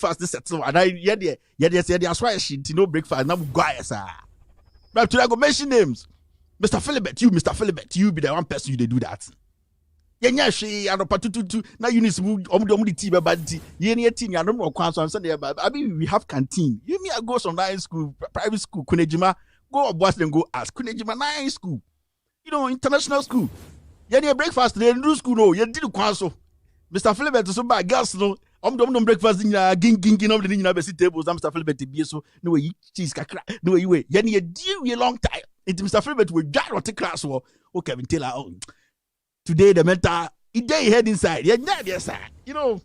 breakfast this settle. And I said, that's why she no breakfast. Now guys, but today I go mention names. Mr. Philibert, Mr. Philibert, you be the one person you do that. Yeah, she and opportunity now you need to the tea about tea. You tea, I don't know what on Sunday about. I mean, we have canteen. You mean I go some nice school, private school, Kunejima, go up Boston and go ask Kunejima nice school. You know, international school. Yeah, breakfast, they do school, no, you did council. Mr. Philibert to some bad girls, no. Don't breakfast in ging of the university tables. I'm Mr. Philibert be so no way cheese crack. No way, way. Yeah, you deal a long time. It's Mr. Philibert with jar or class or Kevin Taylor. Today the mentor he day head inside. Yeah, yes, sir. You know.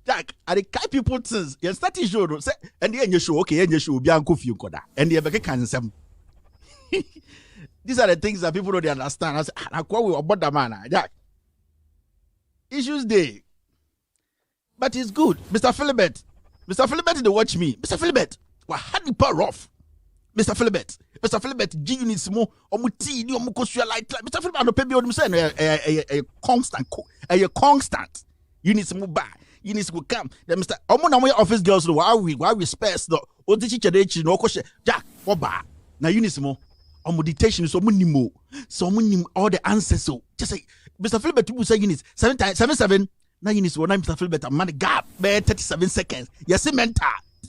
Jack, are the kind people since you start to show say and then you show okay, and you show be uncle few koda. And you make can some. These are the things that people don't understand. I say, I call we about the man, Jack. Issues day. But it's good. Mr. Philibert. Mr. Philibert, they watch me. Mr. Philibert, what had the power off? Mr. Philibert. Mr. Philibert, G units more or muti, you light. Mr. Philibert, no pay me on a constant. You need some more back. You need to come. Then Mr. Omona office girls, why we spares the old teacher, no question. Jack, what back? Now you need some more. On meditation, so many more. So many all the answers. So just say, Mr. Philibert, you say units 7 times 7. Now units 1 Mr. Philibert, man, gap, 37 seconds. Yes, mental.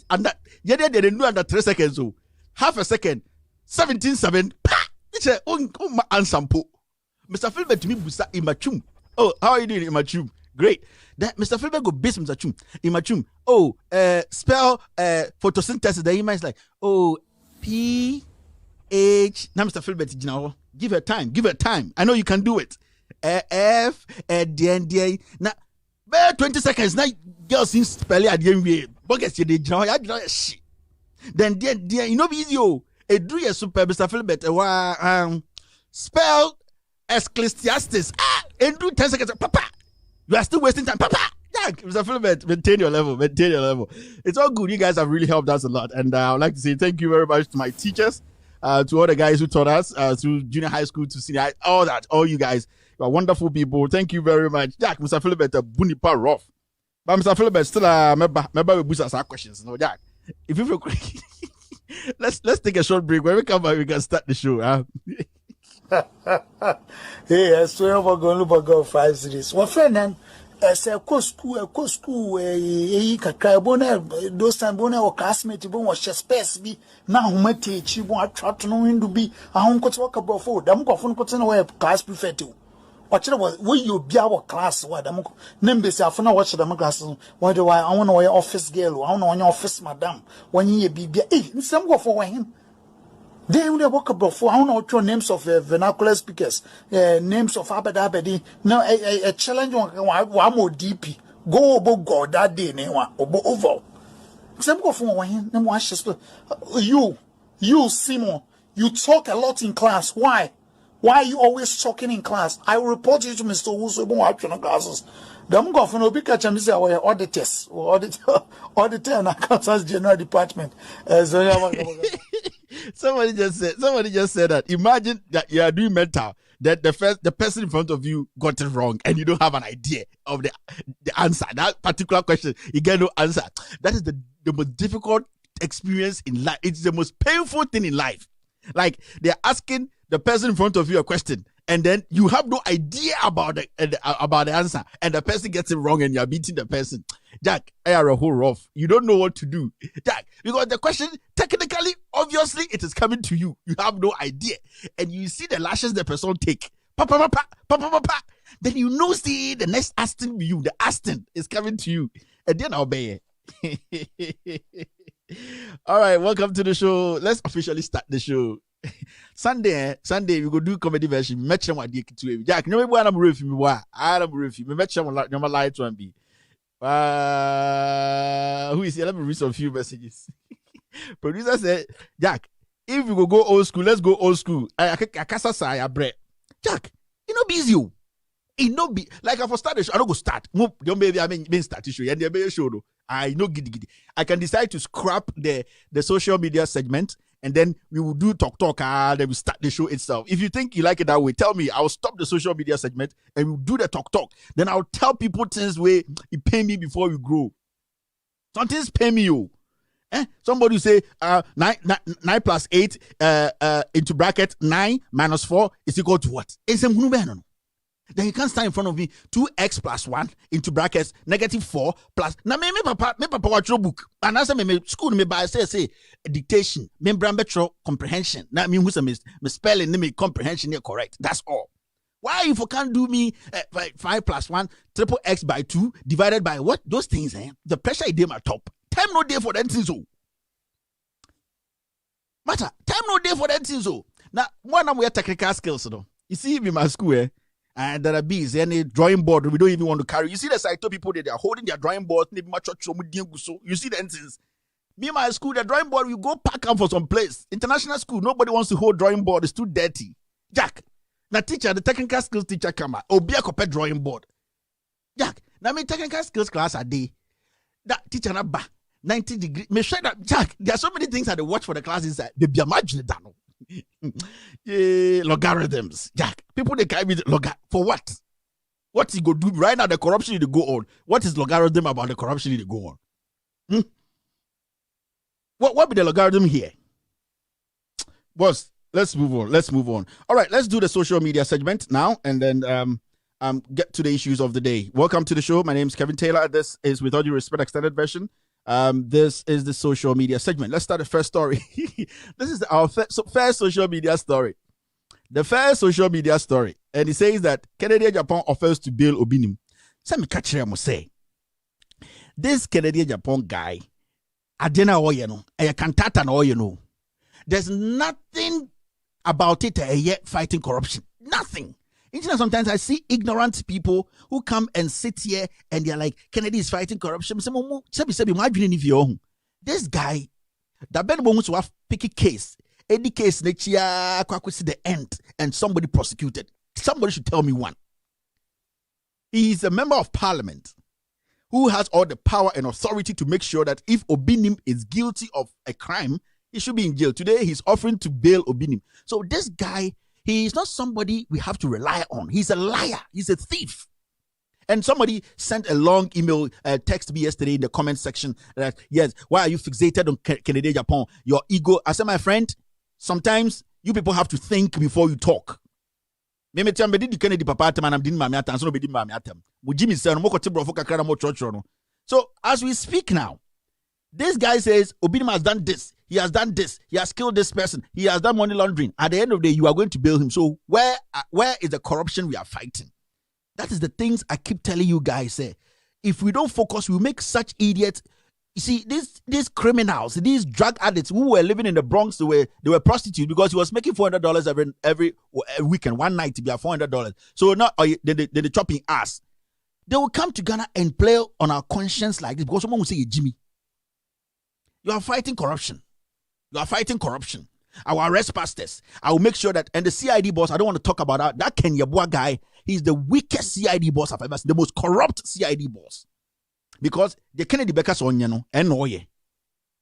And that, yeah, they didn't do under 3 seconds. So half a second, 17-7. It's a answer. Mr. Philibert, to me, Busa Imachum. Oh, how are you doing, Imachum? Great. That Mr. Philibert go base Mr. Chum. Imachum. Oh, spell photosynthesis. The email is like, oh, P. H. Now, Mr. Philibert, you know, give her time. I know you can do it. F. D. Now, 20 seconds. Now, girls seem spelling at the end. Bogus, you did shit. Then, you know, video. A do your super Mr. Philibert. Spell Ecclesiastes. And do 10 seconds. Papa, you are still wasting time. Papa. Yeah, Mr. Philibert, maintain your level. It's all good. You guys have really helped us a lot. And I would like to say thank you very much to my teachers. To all the guys who taught us, to junior high school, to senior high, all you guys, you are wonderful people. Thank you very much. Jack, Mr. Philibert, bunipa rough. But Mr. Philibert, still, remember we boost us our questions. No, Jack, if you feel let's take a short break. When we come back, we can start the show. Hey, I swear we're going to go 5 series. Well, friend, then. As a school, those time bona or classmate bon was space be now who might teach you want to know when to be a home could walk about for them go from cotton away class prefer to. What was will you be our class? What them name this I watch them classes. Why do I want to office girl? I want to office madam when you be some go for him. They will walk about for I don't know names of vernacular speakers, names of Abedi. No, a challenge one more DP. Go about God that day, over. Some go for one, and watch you, Simon, you talk a lot in class. Why? Why are you always talking in class? I will report you to Mr. Wusu watching classes. Them go for no big catch and our auditors, auditor and accountants general department. Somebody just said that. Imagine that you are doing mental, that the person in front of you got it wrong and you don't have an idea of the answer. That particular question, you get no answer. That is the most difficult experience in life. It's the most painful thing in life. Like they're asking the person in front of you a question and then you have no idea about the answer and the person gets it wrong and you're beating the person. Jack, I are a whole rough. You don't know what to do. Jack, because the question, technically, obviously, it is coming to you. You have no idea. And you see the lashes the person take. Papa. Then you know, see, the next Aston you, the Aston is coming to you. And then I'll obey it. All right, welcome to the show. Let's officially start the show. Sunday, we go do comedy version. Match them with the Jack. No, I'm review me. I'm review me. Match them like no light one be. Who is here? Let me read some few messages. Producer said, Jack, if we go old school, let's go old school. I can't say I bread. Jack, you know busy you. It no be like if I start the show, I don't go start. Don't maybe I mean start the show. Yeah, the show though. I know giddy. I can decide to scrap the social media segment and then we will do talk, and then we start the show itself. If you think you like it that way, tell me. I will stop the social media segment and we'll do the talk. Then I'll tell people things where you pay me before we grow. Something's pay me you. Somebody say 9 plus 8 into bracket 9 minus 4 is equal to what? Then you can't stand in front of me 2x plus 1 into brackets -4 plus. Now me papa watch your book. And as me school me by say dictation, membrane comprehension. Now me who's me spelling me comprehension here correct. That's all. Why if you can't do me 5 plus 1 triple x by 2 divided by what? Those things, the pressure is my top. Time no day for that thing so. Matter. Time no day for that thing so. Now, one of our technical skills, though. You see in my school, and there are bees, any drawing board we don't even want to carry. You see the Saito people they are holding their drawing board. You see the instance. Me, my school, the drawing board, we go pack up for some place. International school, nobody wants to hold drawing board. It's too dirty. Jack, now teacher, the technical skills teacher come out. Obia copy drawing board. Jack, now me technical skills class a day. That teacher na ba 90 degrees. Me sure that Jack, there are so many things that they watch for the classes that they be imagining that. Logarithms, Jack. People they carry for what? What he go do right now? The corruption they go on. What is logarithm about the corruption they go on? What be the logarithm here? Boss, let's move on. All right, let's do the social media segment now, and then get to the issues of the day. Welcome to the show. My name is Kevin Taylor. This is With All Due Respect extended version. This is the social media segment. Let's start the first story. This is our first social media story. The first social media story. And it says that Canadian Japan offers to bail Obinim. So me catch him say, this Canadian Japan guy, Adena Oyeno, a cantata Oyeno. There's nothing about it yet fighting corruption. Nothing. Sometimes I see ignorant people who come and sit here and they're like, Kennedy is fighting corruption. This guy, that Ben wants to have picky case. Any case next year, the end, and somebody prosecuted. Somebody should tell me one. He is a member of parliament who has all the power and authority to make sure that if Obinim is guilty of a crime, he should be in jail. Today, he's offering to bail Obinim. So this guy, he is not somebody we have to rely on. He's a liar. He's a thief. And somebody sent a long email, text me yesterday in the comment section that, yes, why are you fixated on Canada, Japan? Your ego. I said, my friend, sometimes you people have to think before you talk. So as we speak now, this guy says, Obinim has done this. He has done this. He has killed this person. He has done money laundering. At the end of the day, you are going to bail him. So where is the corruption we are fighting? That is the things I keep telling you guys. If we don't focus, we make such idiots. You see, these criminals, these drug addicts who were living in the Bronx, they were prostitutes because he was making $400 every weekend, one night to be at $400. So now they're chopping ass. They will come to Ghana and play on our conscience like this because someone will say, Jimmy, you are fighting corruption. You are fighting corruption. I will arrest pastors. I will make sure that, and the CID boss, I don't want to talk about that Kenya Boa guy. He's the weakest CID boss I've ever seen, the most corrupt CID boss. Because the Kennedy Beckers on, you know, and no,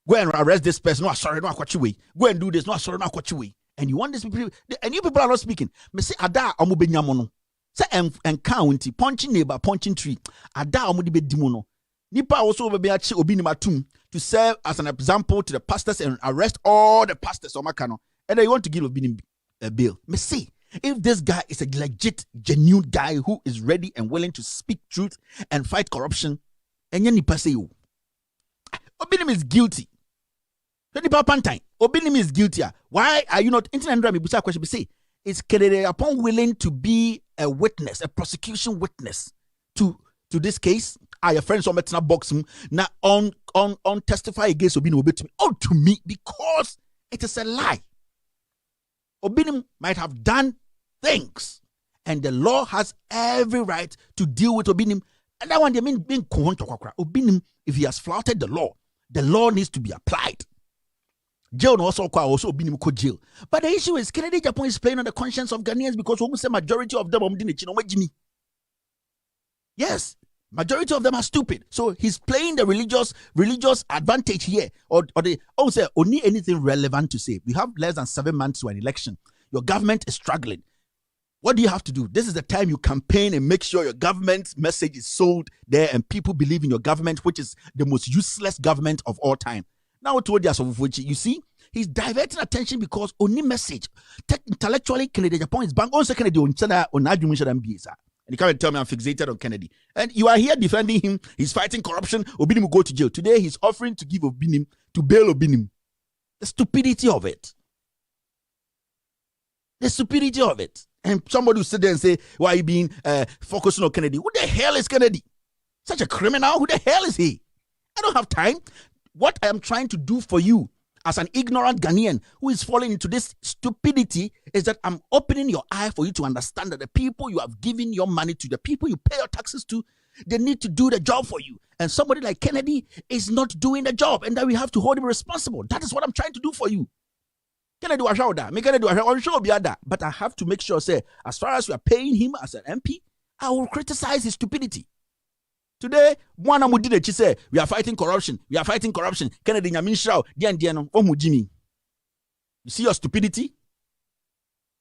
go and arrest this person. No, sorry, no, what you way. Go and do this. No, sorry, no, what you way. And you want this people, and you people are not speaking. Me say, Ada, omu be nyamono. Say, and county, punching neighbor, punching tree. Ada, omu di be dimono. Nipa also be achi obi ni matum to serve as an example to the pastors and arrest all the pastors on Makano. And then you want to give Obinim a bill. Me say, if this guy is a legit, genuine guy who is ready and willing to speak truth and fight corruption, and then nipa say you, Obinim is guilty. Nipa pantine, Obinim is guilty. Why are you not? Internet me busa question. Say, is Canada upon willing to be a witness, a prosecution witness to this case? Your friends on Metina box now on testify against Obinim Obetumi. Oh, to me, because it is a lie. Obinim might have done things, and the law has every right to deal with Obinim. And that one they mean being Obinim, if he has flouted the law needs to be applied. Jail also Obinim could jail. But the issue is Canada Japan is playing on the conscience of Ghanaians because almost the majority of them Jimmy. Yes. Majority of them are stupid. So he's playing the religious advantage here. Or they say only anything relevant to say. We have less than 7 months to an election. Your government is struggling. What do you have to do? This is the time you campaign and make sure your government message is sold there and people believe in your government, which is the most useless government of all time. Now, you see, he's diverting attention because only message intellectually Kennedy Japan is bank on second on and you can't tell me I'm fixated on Kennedy. And you are here defending him. He's fighting corruption. Obinim will go to jail. Today, he's offering to give Obinim, to bail Obinim. The stupidity of it. The stupidity of it. And somebody will sit there and say, why are you being focusing on Kennedy? Who the hell is Kennedy? Such a criminal? Who the hell is he? I don't have time. What I am trying to do for you as an ignorant Ghanaian who is falling into this stupidity is that I'm opening your eye for you to understand that the people you have given your money to, the people you pay your taxes to, they need to do the job for you. And somebody like Kennedy is not doing the job, and that we have to hold him responsible. That is what I'm trying to do for you. Kennedy was show that. Me Kennedy was show be that. But I have to make sure, say, as far as we are paying him as an MP, I will criticize his stupidity. Today, one amudi say we are fighting corruption. We are fighting corruption. Kennedy nyamin shao dian omujimi. You see your stupidity?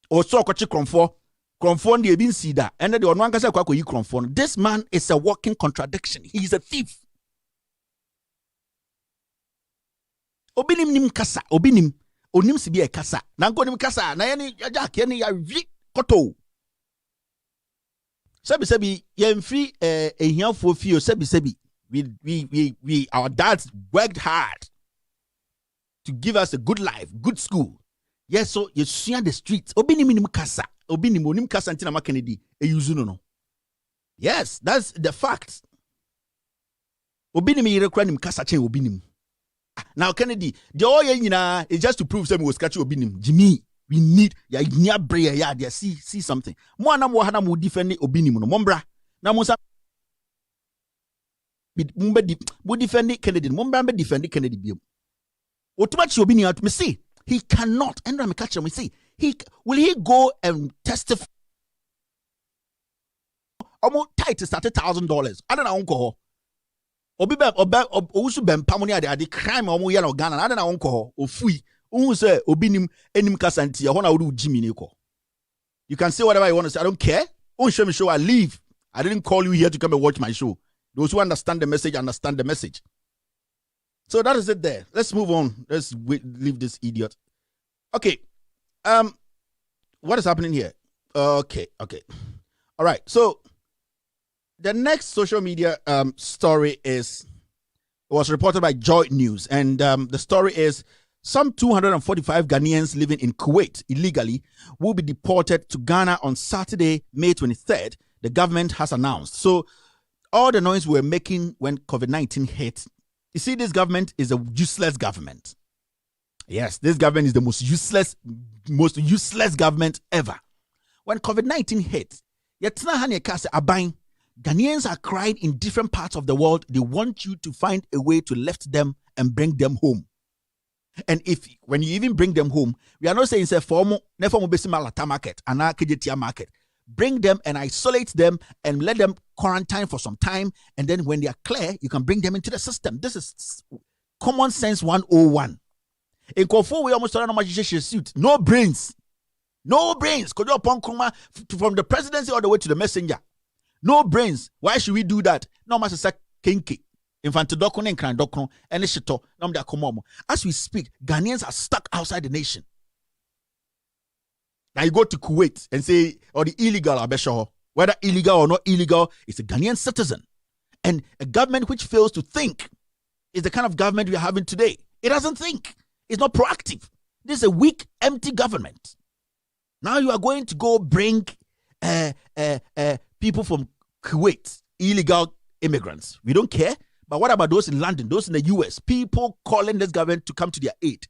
Also kochi kromfo ndi ebin see that. And the one kasa kwa yi kromfo. This man is a walking contradiction. He is a thief. Obinim nim kasa, obinim onim si bi e kasa. Na nko nim kasa na yani ajak yani ya wi koto. Sebi yemfri ehiafo fio sebi we our dads worked hard to give us a good life, good school. Yes, so you see on the streets obinim nim kasa obinim kasa ntina ma Kennedy e use no. Yes, that's the fact. Obinim yire kra nim kasa chen obinim. Now Kennedy the all yina is just to prove some was catch obinim Jimmy. We need ya brain ya there see something. Mo na mo hana mo defend obinim no mombra. Na mo sa mo defend Kennedy. Mombra be defend Kennedy bi. Otumachi obinim at me see he cannot. And me catch him. We see he go and testify. Almost tight to $30,000. I don't know uncle. Obi osu bem pamoni ade crime omo ye no Ghana. I don't know uncle ofui. Say obinim enim kasanti ya hona would Jimmy Nico. You can say whatever you want to say. I don't care. Show me show. I leave. I didn't call you here to come and watch my show. Those who understand the message. So that is it there. Let's move on. Let's leave this idiot. Okay. What is happening here? Okay. All right. So the next social media story was reported by Joy News, and the story is some 245 Ghanaians living in Kuwait illegally will be deported to Ghana on Saturday, May 23rd, the government has announced. So all the noise we're making when COVID-19 hit, you see, this government is a useless government. Yes, this government is the most useless government ever. When COVID-19 hit, Ghanaians are crying in different parts of the world. They want you to find a way to lift them and bring them home. And when you even bring them home, we are not saying say formo never malata market and KJTR market. Bring them and isolate them and let them quarantine for some time, and then when they are clear, you can bring them into the system. This is common sense 101. In Kofu, we almost suit. No brains. Could you upon Kuma from the presidency all the way to the messenger? No brains. Why should we do that? No matter say kinky. Infante dokono and cran dokono and shito nam da komomo. As we speak, Ghanaians are stuck outside the nation. Now you go to Kuwait and say, or the illegal abesho, whether illegal or not illegal, it's a Ghanaian citizen. And a government which fails to think is the kind of government we are having today. It doesn't think. It's not proactive. This is a weak, empty government. Now you are going to go bring people from Kuwait, illegal immigrants. We don't care. But what about those in London, those in the US? People calling this government to come to their aid.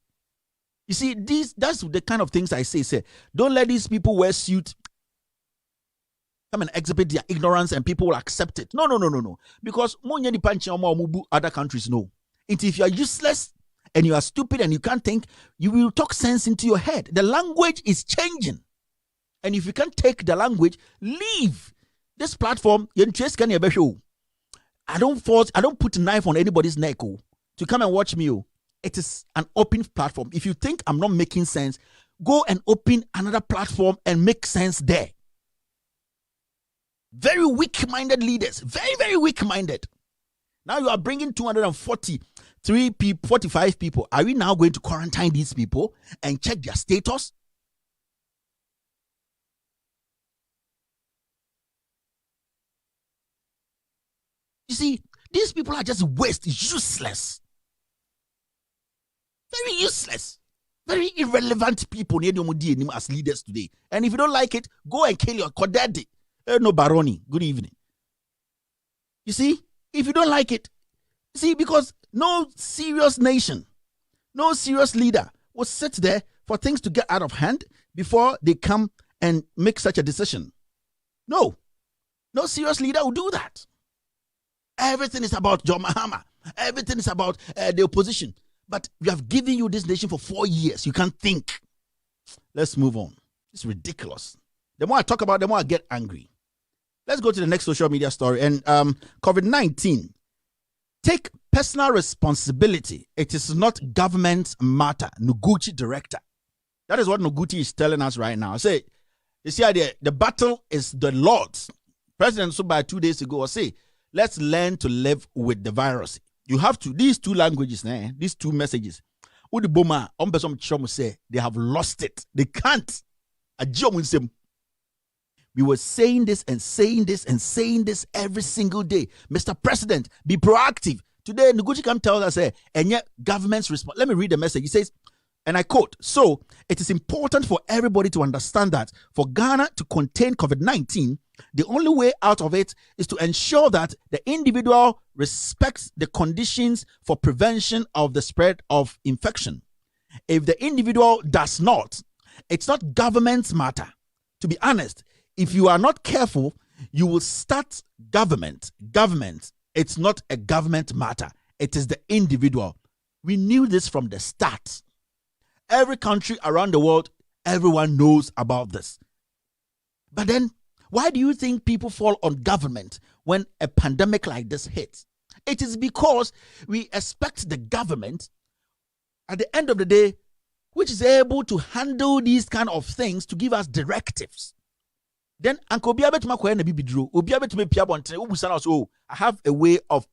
You see, that's the kind of things I say. Don't let these people wear suits, come and exhibit their ignorance, and people will accept it. No. Because other countries know. And if you are useless and you are stupid and you can't think, you will talk sense into your head. The language is changing. And if you can't take the language, leave. This platform, I don't put a knife on anybody's neck to come and watch me. It is an open platform. If you think I'm not making sense, go and open another platform and make sense there. Very weak-minded leaders. Very, very weak-minded. Now you are bringing 243 people, 45 people. Are we now going to quarantine these people and check their status? You see, these people are just useless. Very useless. Very irrelevant people as leaders today. And if you don't like it, go and kill your Kodadi. No Baroni. Good evening. You see, if you don't like it, see, because no serious nation, no serious leader will sit there for things to get out of hand before they come and make such a decision. No serious leader will do that. Everything is about John Mahama. Everything is about the opposition. But we have given you this nation for 4 years. You can't think. Let's move on. It's ridiculous. The more I talk about it, the more I get angry. Let's go to the next social media story. And COVID-19. Take personal responsibility. It is not government matter. Noguchi director. That is what Noguchi is telling us right now. Say, you see, the battle is the Lord's. President Subai 2 days ago say, let's learn to live with the virus. You have to, these two languages, these two messages. Say they have lost it. They can't. We were saying this and saying this and saying this every single day. Mr. President, be proactive. Today, Noguchi come tell us, and yet government's response. Let me read the message. He says, and I quote, so it is important for everybody to understand that for Ghana to contain COVID-19, the only way out of it is to ensure that the individual respects the conditions for prevention of the spread of infection. If the individual does not, it's not government's matter. To be honest, if you are not careful, you will start government. It's not a government matter. It is the individual. We knew this from the start. Every country around the world, everyone knows about this. But then, why do you think people fall on government when a pandemic like this hits? It is because we expect the government, at the end of the day, which is able to handle these kind of things, to give us directives. Then, I have a way of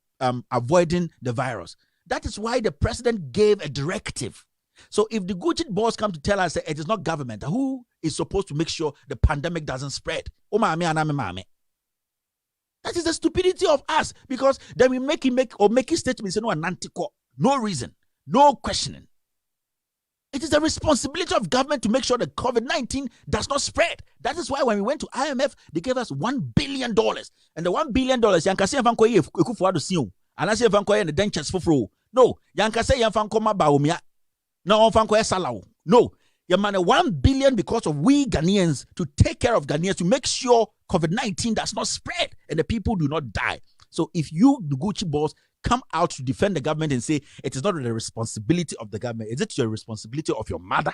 avoiding the virus. That is why the president gave a directive. So if the Gucci boss come to tell us that it is not government, who is supposed to make sure the pandemic doesn't spread? That is the stupidity of us, because then we make statements, no reason, no questioning. It is the responsibility of government to make sure that COVID-19 does not spread. That is why when we went to IMF, they gave us $1 billion. And the $1 billion, yankase yanfankoye ekufuado siyo. Anase yanfankoye the dentures fofro. No, yankase yanfankoma baumia. No, yanfankoye salao. No, yamane $1 billion because of we Ghanaians, to take care of Ghanaians, to make sure COVID-19 does not spread and the people do not die. So if you, the Gucci boss, come out to defend the government and say it is not the responsibility of the government, is it your responsibility of your mother?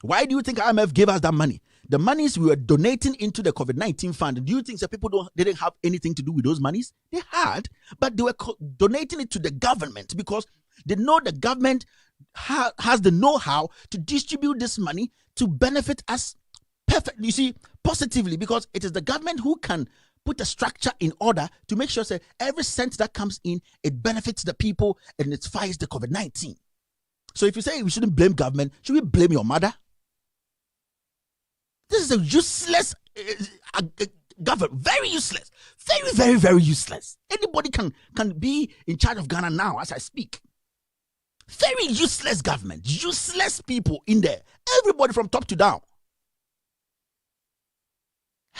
Why do you think IMF gave us that money? The monies we were donating into the COVID-19 fund, do you think that people didn't have anything to do with those monies? They had, but they were donating it to the government because they know the government has the know-how to distribute this money to benefit us perfectly, you see, positively, because it is the government who can put a structure in order to make sure that every cent that comes in, it benefits the people and it fights the COVID-19. So if you say we shouldn't blame government, should we blame your mother? This is a useless government, very useless, very, very, very useless. Anybody can be in charge of Ghana now as I speak. Very useless government, useless people in there. Everybody from top to down.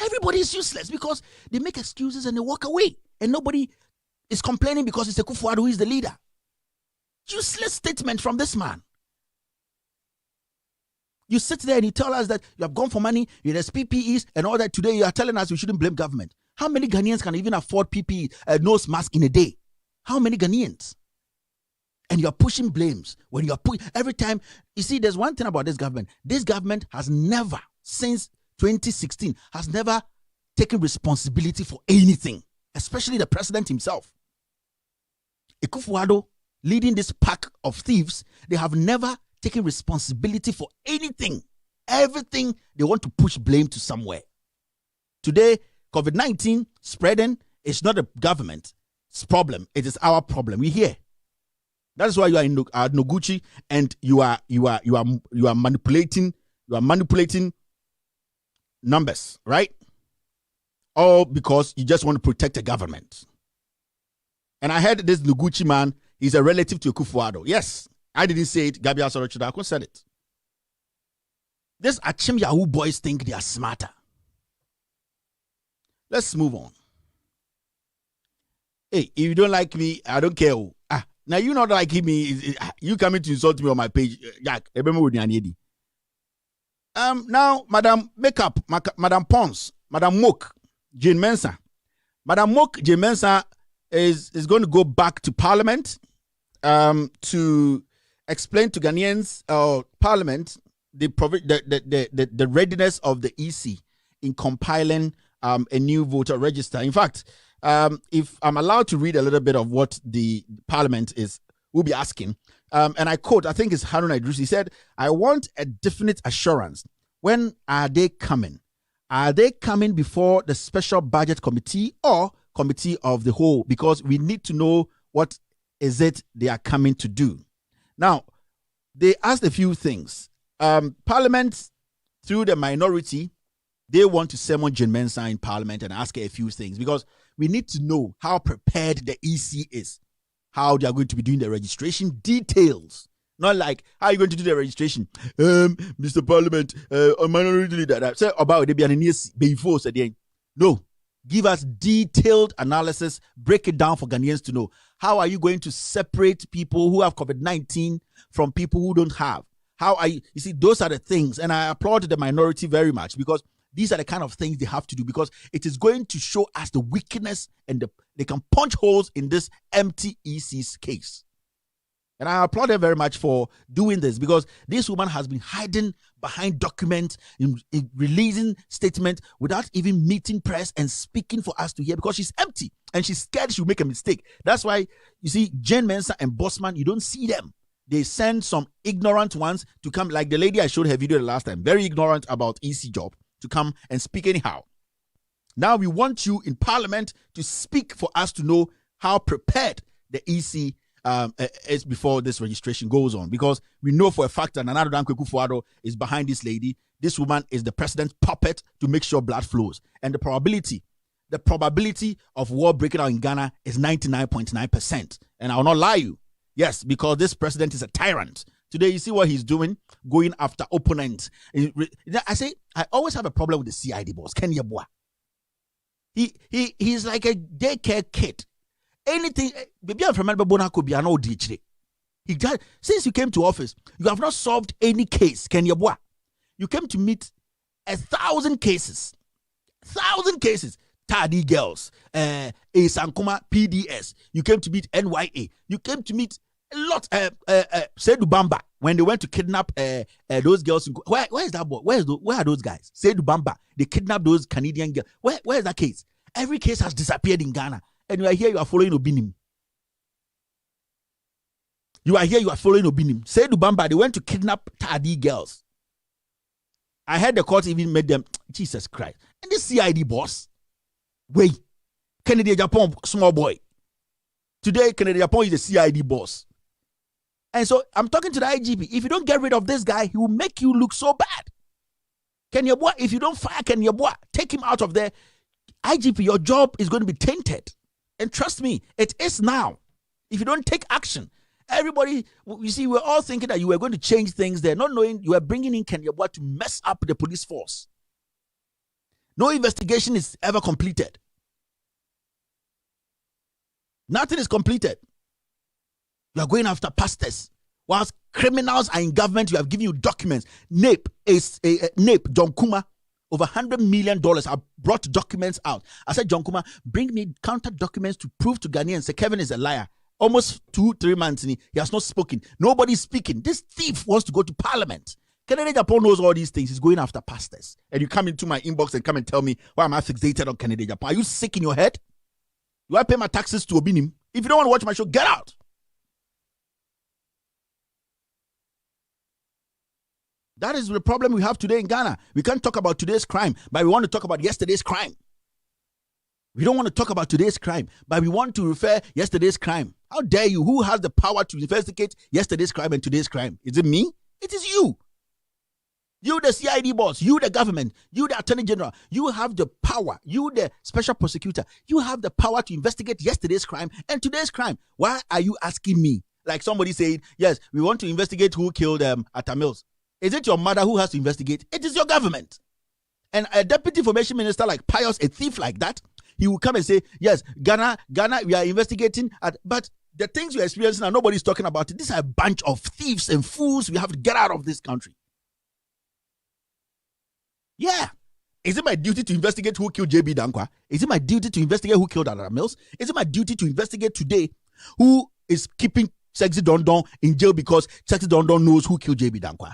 Everybody is useless because they make excuses and they walk away. And nobody is complaining because it's Akufo-Addo who is the leader. Useless statement from this man. You sit there and you tell us that you have gone for money, there's PPEs and all that. Today you are telling us we shouldn't blame government. How many Ghanaians can even afford PPE, nose mask in a day? How many Ghanaians? And you're pushing blames. When you're every time, you see, there's one thing about this government. This government has never, since 2016, has never taken responsibility for anything. especially the president himself. Akufo-Addo leading this pack of thieves, they have never taken responsibility for anything. Everything they want to push blame to somewhere. Today, COVID-19 spreading is not the government's problem. It is our problem. We here. That is why you are in Noguchi and you are manipulating. You are manipulating numbers, right? All because you just want to protect the government. And I heard this Noguchi man is a relative to Akufo-Addo. Yes, I didn't say it. Gabi Asoro-Chudako said it. This Achim Yahoo boys think they are smarter. Let's move on. Hey, if you don't like me, I don't care. Now you not liking me. You coming to insult me on my page, Jack. Now, Madam Makeup, Madam Pons, Madam Mook, Jane Mensah. Madam Mook, Jane Mensah is going to go back to Parliament to explain to Ghanaians Parliament the readiness of the EC in compiling a new voter register. In fact, if I'm allowed to read a little bit of what the Parliament will be asking, and I quote, I think it's Harun Idris, he said, I want a definite assurance. When are they coming? Are they coming before the Special Budget Committee or Committee of the Whole? Because we need to know what is it they are coming to do. Now, they asked a few things. Parliament, through the minority, they want to summon Jane Mensah in Parliament and ask her a few things because we need to know how prepared the EC is, how they are going to be doing the registration details. Not like, how are you going to do the registration? Mr. Parliament, a minority leader, that say about it before said, no, give us detailed analysis, break it down for Ghanaians to know. How are you going to separate people who have COVID-19 from people who don't have? How are you see, those are the things, and I applaud the minority very much because these are the kind of things they have to do because it is going to show us the weakness and they can punch holes in this empty EC's case. And I applaud them very much for doing this because this woman has been hiding behind documents, in releasing statements without even meeting press and speaking for us to hear because she's empty and she's scared she'll make a mistake. That's why you see Jane Mensah and Bossman, you don't see them. They send some ignorant ones to come, like the lady I showed her video the last time, very ignorant about EC job, to come and speak anyhow. Now we want you in Parliament to speak for us to know how prepared the EC is before this registration goes on, because we know for a fact that Nana Addo Akufo-Addo is behind this lady. This woman is the president's puppet to make sure blood flows, and the probability of war breaking out in Ghana is 99.9%. And I will not lie you. Yes, because this president is a tyrant. Today, you see what he's doing, going after opponents. I always have a problem with the CID boss, Kenya Boa. He's like a daycare kid. Anything, baby, I'm from Bona could be an old DJ. Since you came to office, you have not solved any case, Kenya Boa. You came to meet 1,000 cases. 1,000 cases. Tardy girls, Sankuma PDS. You came to meet NYA. You came to meet a lot. Seydou Bamba, when they went to kidnap those girls. Where is that boy? Where are those guys? Seydou Bamba, they kidnapped those Canadian girls. Where is that case? Every case has disappeared in Ghana. And you are here, you are following Obinim. You are here, you are following Obinim. Seydou Bamba, they went to kidnap Tardy girls. I heard the court even made them, Jesus Christ. And this CID boss, wait, Kennedy Japan, small boy. Today, Kennedy Japan is the CID boss. And so I'm talking to the IGP. If you don't get rid of this guy, he will make you look so bad. Kenya Boa, if you don't fire Kenya Boa, take him out of there. IGP, your job is going to be tainted. And trust me, it is now. If you don't take action, everybody, you see, we're all thinking that you were going to change things there, not knowing you are bringing in Kenya Boa to mess up the police force. No investigation is ever completed. Nothing is completed. You are going after pastors. Whilst criminals are in government, you have given you documents. NAPE, John Kuma, over $100 million have brought documents out. I said, John Kuma, bring me counter documents to prove to Ghanaians that Kevin is a liar. Almost 2-3 months in, he has not spoken. Nobody's speaking. This thief wants to go to Parliament. Kennedy Japan knows all these things. He's going after pastors. And you come into my inbox and come and tell me, why am I fixated on Kennedy Japan? Are you sick in your head? Do I pay my taxes to Obinim? If you don't want to watch my show, get out. That is the problem we have today in Ghana. We can't talk about today's crime, but we want to talk about yesterday's crime. We don't want to talk about today's crime, but we want to refer yesterday's crime. How dare you? Who has the power to investigate yesterday's crime and today's crime? Is it me? It is you. You, the CID boss, you, the government, you, the attorney general, you have the power. You, the special prosecutor, you have the power to investigate yesterday's crime and today's crime. Why are you asking me? Like somebody said, yes, we want to investigate who killed Atta Mills. Is it your mother who has to investigate? It is your government. And a deputy information minister like Pius, a thief like that, he will come and say, yes, Ghana, we are investigating. But the things you're experiencing and nobody's talking about it. These are a bunch of thieves and fools. We have to get out of this country. Yeah. Is it my duty to investigate who killed JB Dankwa? Is it my duty to investigate who killed Atta Mills? Is it my duty to investigate today who is keeping Sexy Don Don in jail because Sexy Don Don knows who killed JB Dankwa?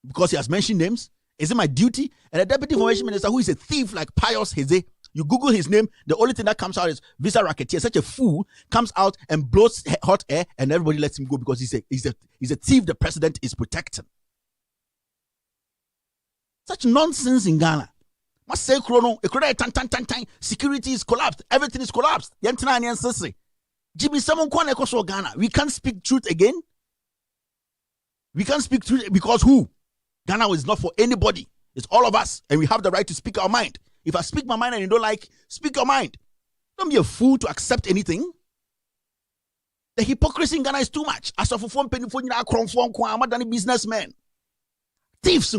Because he has mentioned names? Is it my duty? And a deputy information minister who is a thief like Pius Heze, you Google his name, the only thing that comes out is visa racketeer. Such a fool comes out and blows hot air and everybody lets him go because he's a thief the president is protecting. Such nonsense in Ghana. Must say chrono, security is collapsed, everything is collapsed. Jimmy, someone Ghana. We can't speak truth again. We can't speak truth because who? Ghana is not for anybody. It's all of us, and we have the right to speak our mind. If I speak my mind and you don't like, speak your mind. Don't be a fool to accept anything. The hypocrisy in Ghana is too much. As of a businessmen. Thieves, they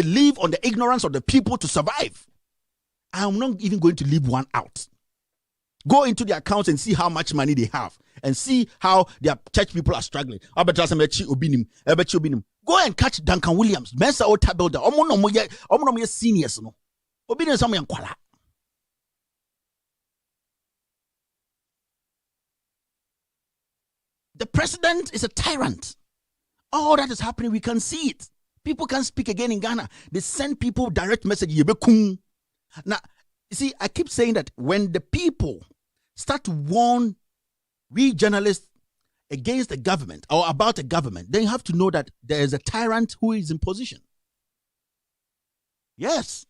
live on the ignorance of the people to survive. I'm not even going to leave one out. Go into their accounts and see how much money they have and see how their church people are struggling. Go and catch Duncan Williams. Mensa Ota Builder. Seniors. No. The president is a tyrant. All that is happening, we can see it. People can't speak again in Ghana. They send people direct message. Now, you see, I keep saying that when the people start to warn we journalists against the government or about the government, then you have to know that there is a tyrant who is in position. Yes.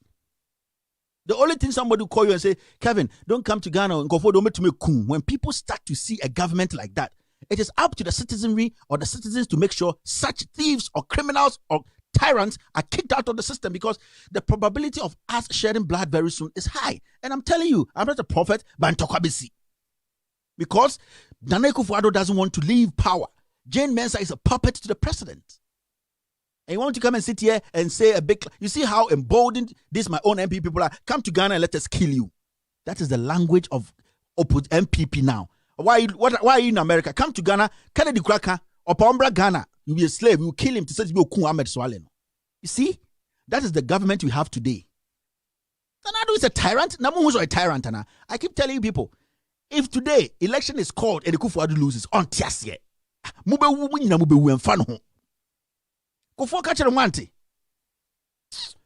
The only thing somebody will call you and say, Kevin, don't come to Ghana and go for when people start to see a government like that, it is up to the citizenry or the citizens to make sure such thieves or criminals or tyrants are kicked out of the system, because the probability of us shedding blood very soon is high. And I'm telling you, I'm not a prophet, but I'm Tokwabisi. Because Nana Akufo-Addo doesn't want to leave power. Jane Mensah is a puppet to the president. And you want to come and sit here and say a big... You see how emboldened these my own MP people are? Come to Ghana and let us kill you. That is the language of MPP now. Why are you in America? Come to Ghana, Kennedy Kraka, or Pombra Ghana. You'll be a slave. You'll kill him to say Ahmed Swalen. You see? That is the government we have today. Nanado is a tyrant. Namuhuzo a tyrant. I keep telling you people, if today election is called and Akufo-Addo loses, on tiasye,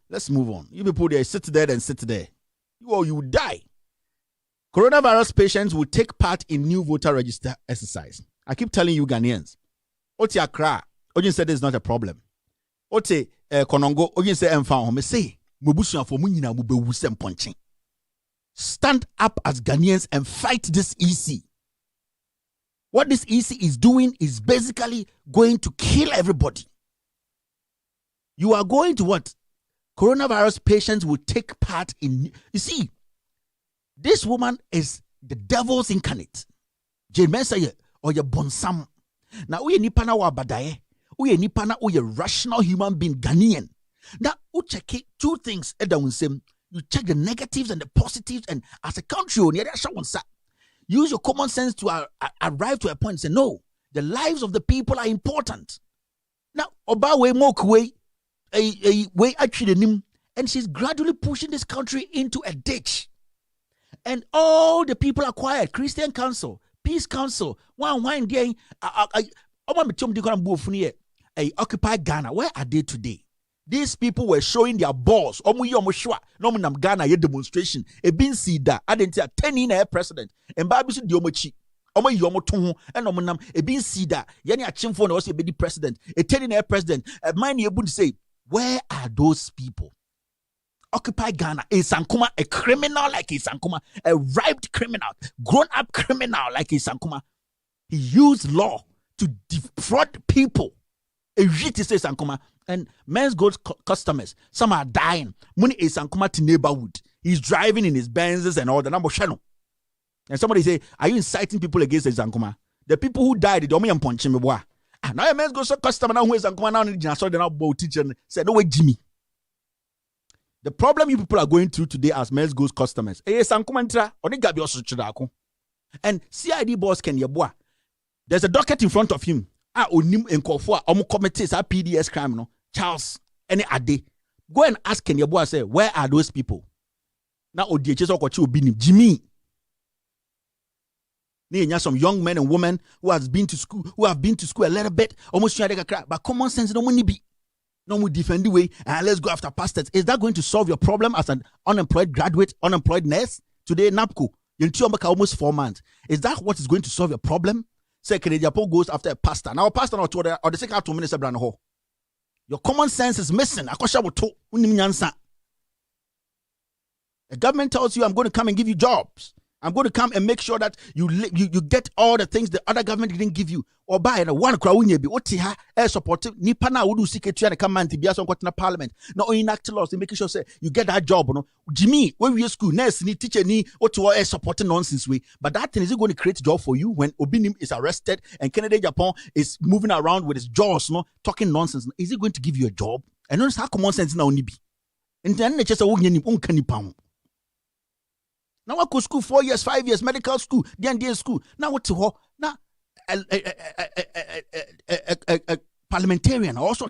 let's move on. You people there, sit there and sit there. You die. Coronavirus patients will take part in new voter register exercise. I keep telling you Ghanaians. Oti Accra, Ojin said it's not a problem. Oti Konongo, Ojin said me say mubusu for munyina mubewu sem ponching. Stand up as Ghanaians and fight this EC. What this EC is doing is basically going to kill everybody. You are going to what? Coronavirus patients will take part in. You see, this woman is the devil's incarnate. Jane Mensah or your bonsam. Now we nipa na wa badaye. We nipa na we rational human being Ghanaian. Now we check two things. You check the negatives and the positives, and as a country, use your common sense to arrive to a point and say, no, the lives of the people are important. Now, Obawe Mokwe, way actually, and she's gradually pushing this country into a ditch. And all the people are quiet. Christian Council, Peace Council, Occupy Ghana. Where are they today? These people were showing their balls. Omu yi omu shwa. No nam Ghana ye demonstration. E bin si da. Adenti a 10 in a president. And baby si di omu chi. Omu yi omu tonhu. And omu nam e bin si da. Yani a chimfo na wasi e be the president. E 10 in a president. Mine ye to say, where are those people? Occupy Ghana. A Sankuma, a criminal like a Sankuma, a ripe criminal, grown up criminal like a Sankuma. He used law to defraud people. A jiti say Sankuma. And men's gold customers, some are dying. Money is Sankuma to neighborhood. He's driving in his Benzes and all the number channel. And somebody say, are you inciting people against the Sankuma? The people who died, they don't mean punching me. Now a men's gold customer now who is Sankuma now so they now both teacher said, no way, Jimmy. The problem you people are going through today as men's gold customers. Sankuma only gabi osuchidako. And CID boss Ken Yeboah. There's a docket in front of him. Onim enkofo a omo committees a PDS crime no. Charles, any ade. Go and ask Ken Yeboah, say, where are those people? Now, ODHS or Kochi Jimmy. There some young men and women who have been to school a little bit, almost trying to crack, but common sense no money be. No more defend the way, and let's go after pastors. Is that going to solve your problem as an unemployed graduate, unemployed nurse? Today, NAPCO, you're almost 4 months. Is that what is going to solve your problem? Say, Canadian goes after a pastor. Now, a pastor or the second 2 minutes, your common sense is missing. The government tells you, I'm going to come and give you jobs. I'm going to come and make sure that you get all the things the other government didn't give you. Or buy one crowd be otiha air support nipa na wudu secretary and come and be some na parliament. No enact laws, they make sure say you get that job. No, Jimmy, when we school, nurse ni teacher ni otiwa air supporting nonsense way. But that thing is it going to create a job for you when Obinim is arrested and Kennedy Japan is moving around with his jaws, no talking nonsense. Is it going to give you a job? And notice how common sense now only be. And then they just a now I go school 4 years, 5 years, medical school, DND school. Now what to now a parliamentarian also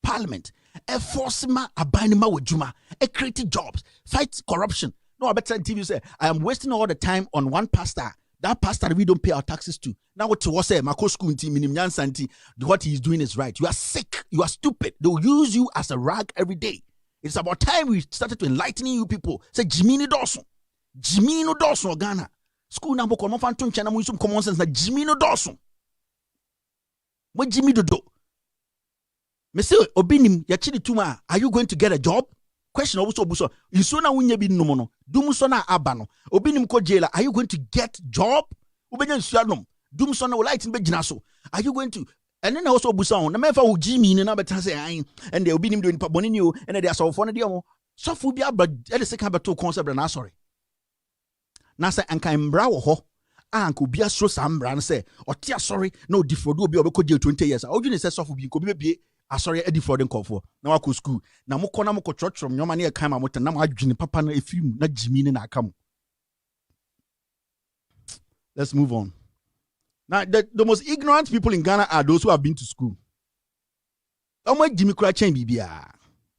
parliament. A force ma abinding ma with Juma, a creative jobs, fight corruption. No, I better tell you say I am wasting all the time on one pastor. That pastor we don't pay our taxes to. Now what to say? Mako school team minim santi. What he is doing is right. You are sick. You are stupid. They will use you as a rag every day. It's about time we started to enlightening you people. Say Jimmy Dawson. Jimmy no Dawson Ghana. School number call fantum chana mo some common sense na Jimmy no Dawson. What Jimmy do? Me say obinim ya chidi tuma. Are you going to get a job? Question also buso. Iso na unye bi no no. Dumuso na abano. Obinim ko jailer. Are you going to get job? Ubenya nsuanom. Dumuso na light be gina so. Are you going to? And then also buso na mefa wo Jimmy ni na beta say ayin. And they obinim do nipa boni ni o. And they are so for na dia mo. So fu bia but e de second beto concept na sorry. Na say anka mbra wo ho anka obi asro sambra na say otia sorry no defraud obi obeko je 20 years oju ne say sofo bi ko bi bie asori defraud nkofo na wako school na moko church nyoma na e kan ma mota na adwene papa na efim na Jimmy na aka mo. Let's move on. Now the most ignorant people in Ghana are those who have been to school. Omo Jimmy kura chen bibia.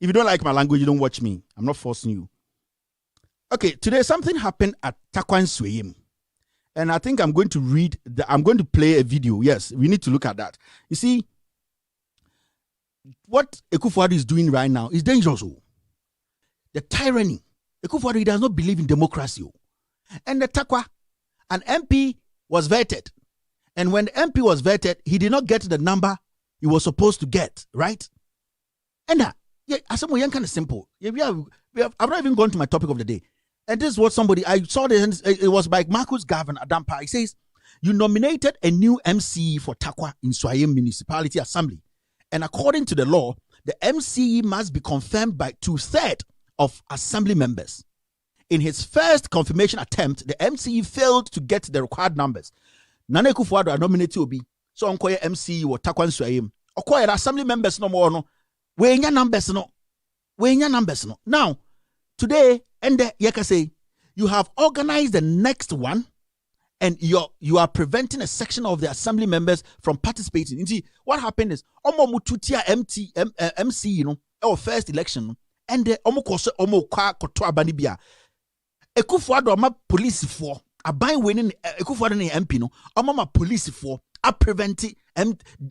If you don't like my language, you don't watch me. I'm not forcing you. Okay, today something happened at Takwan Sweyim. And I think I'm going to play a video. Yes, we need to look at that. You see, what Ekufuado is doing right now is dangerous. The tyranny. Ekufuado does not believe in democracy. And the Takwa, an MP was vetted. And when the MP was vetted, he did not get the number he was supposed to get, right? And yeah, as some young kind of simple. I've not even gone to my topic of the day. And this is what I saw this, it was by Marcus Gavin Adampa. He says, you nominated a new MCE for Takwa in Swayim Municipality Assembly. And according to the law, the MCE must be confirmed by 2/3 of assembly members. In his first confirmation attempt, the MCE failed to get the required numbers. Nana Ekufuado nominated Obi. So onkoye MCE or Takwa Swayim. Okoye assembly members no more no. We numbers no. Now, today, and say you have organized the next one, and you are preventing a section of the assembly members from participating. You see, what happened is MC, you know, our first election, and the kwa banibia. Ekufuado ama police for a buy winning Ekufuado ni MP no, ama police for I prevent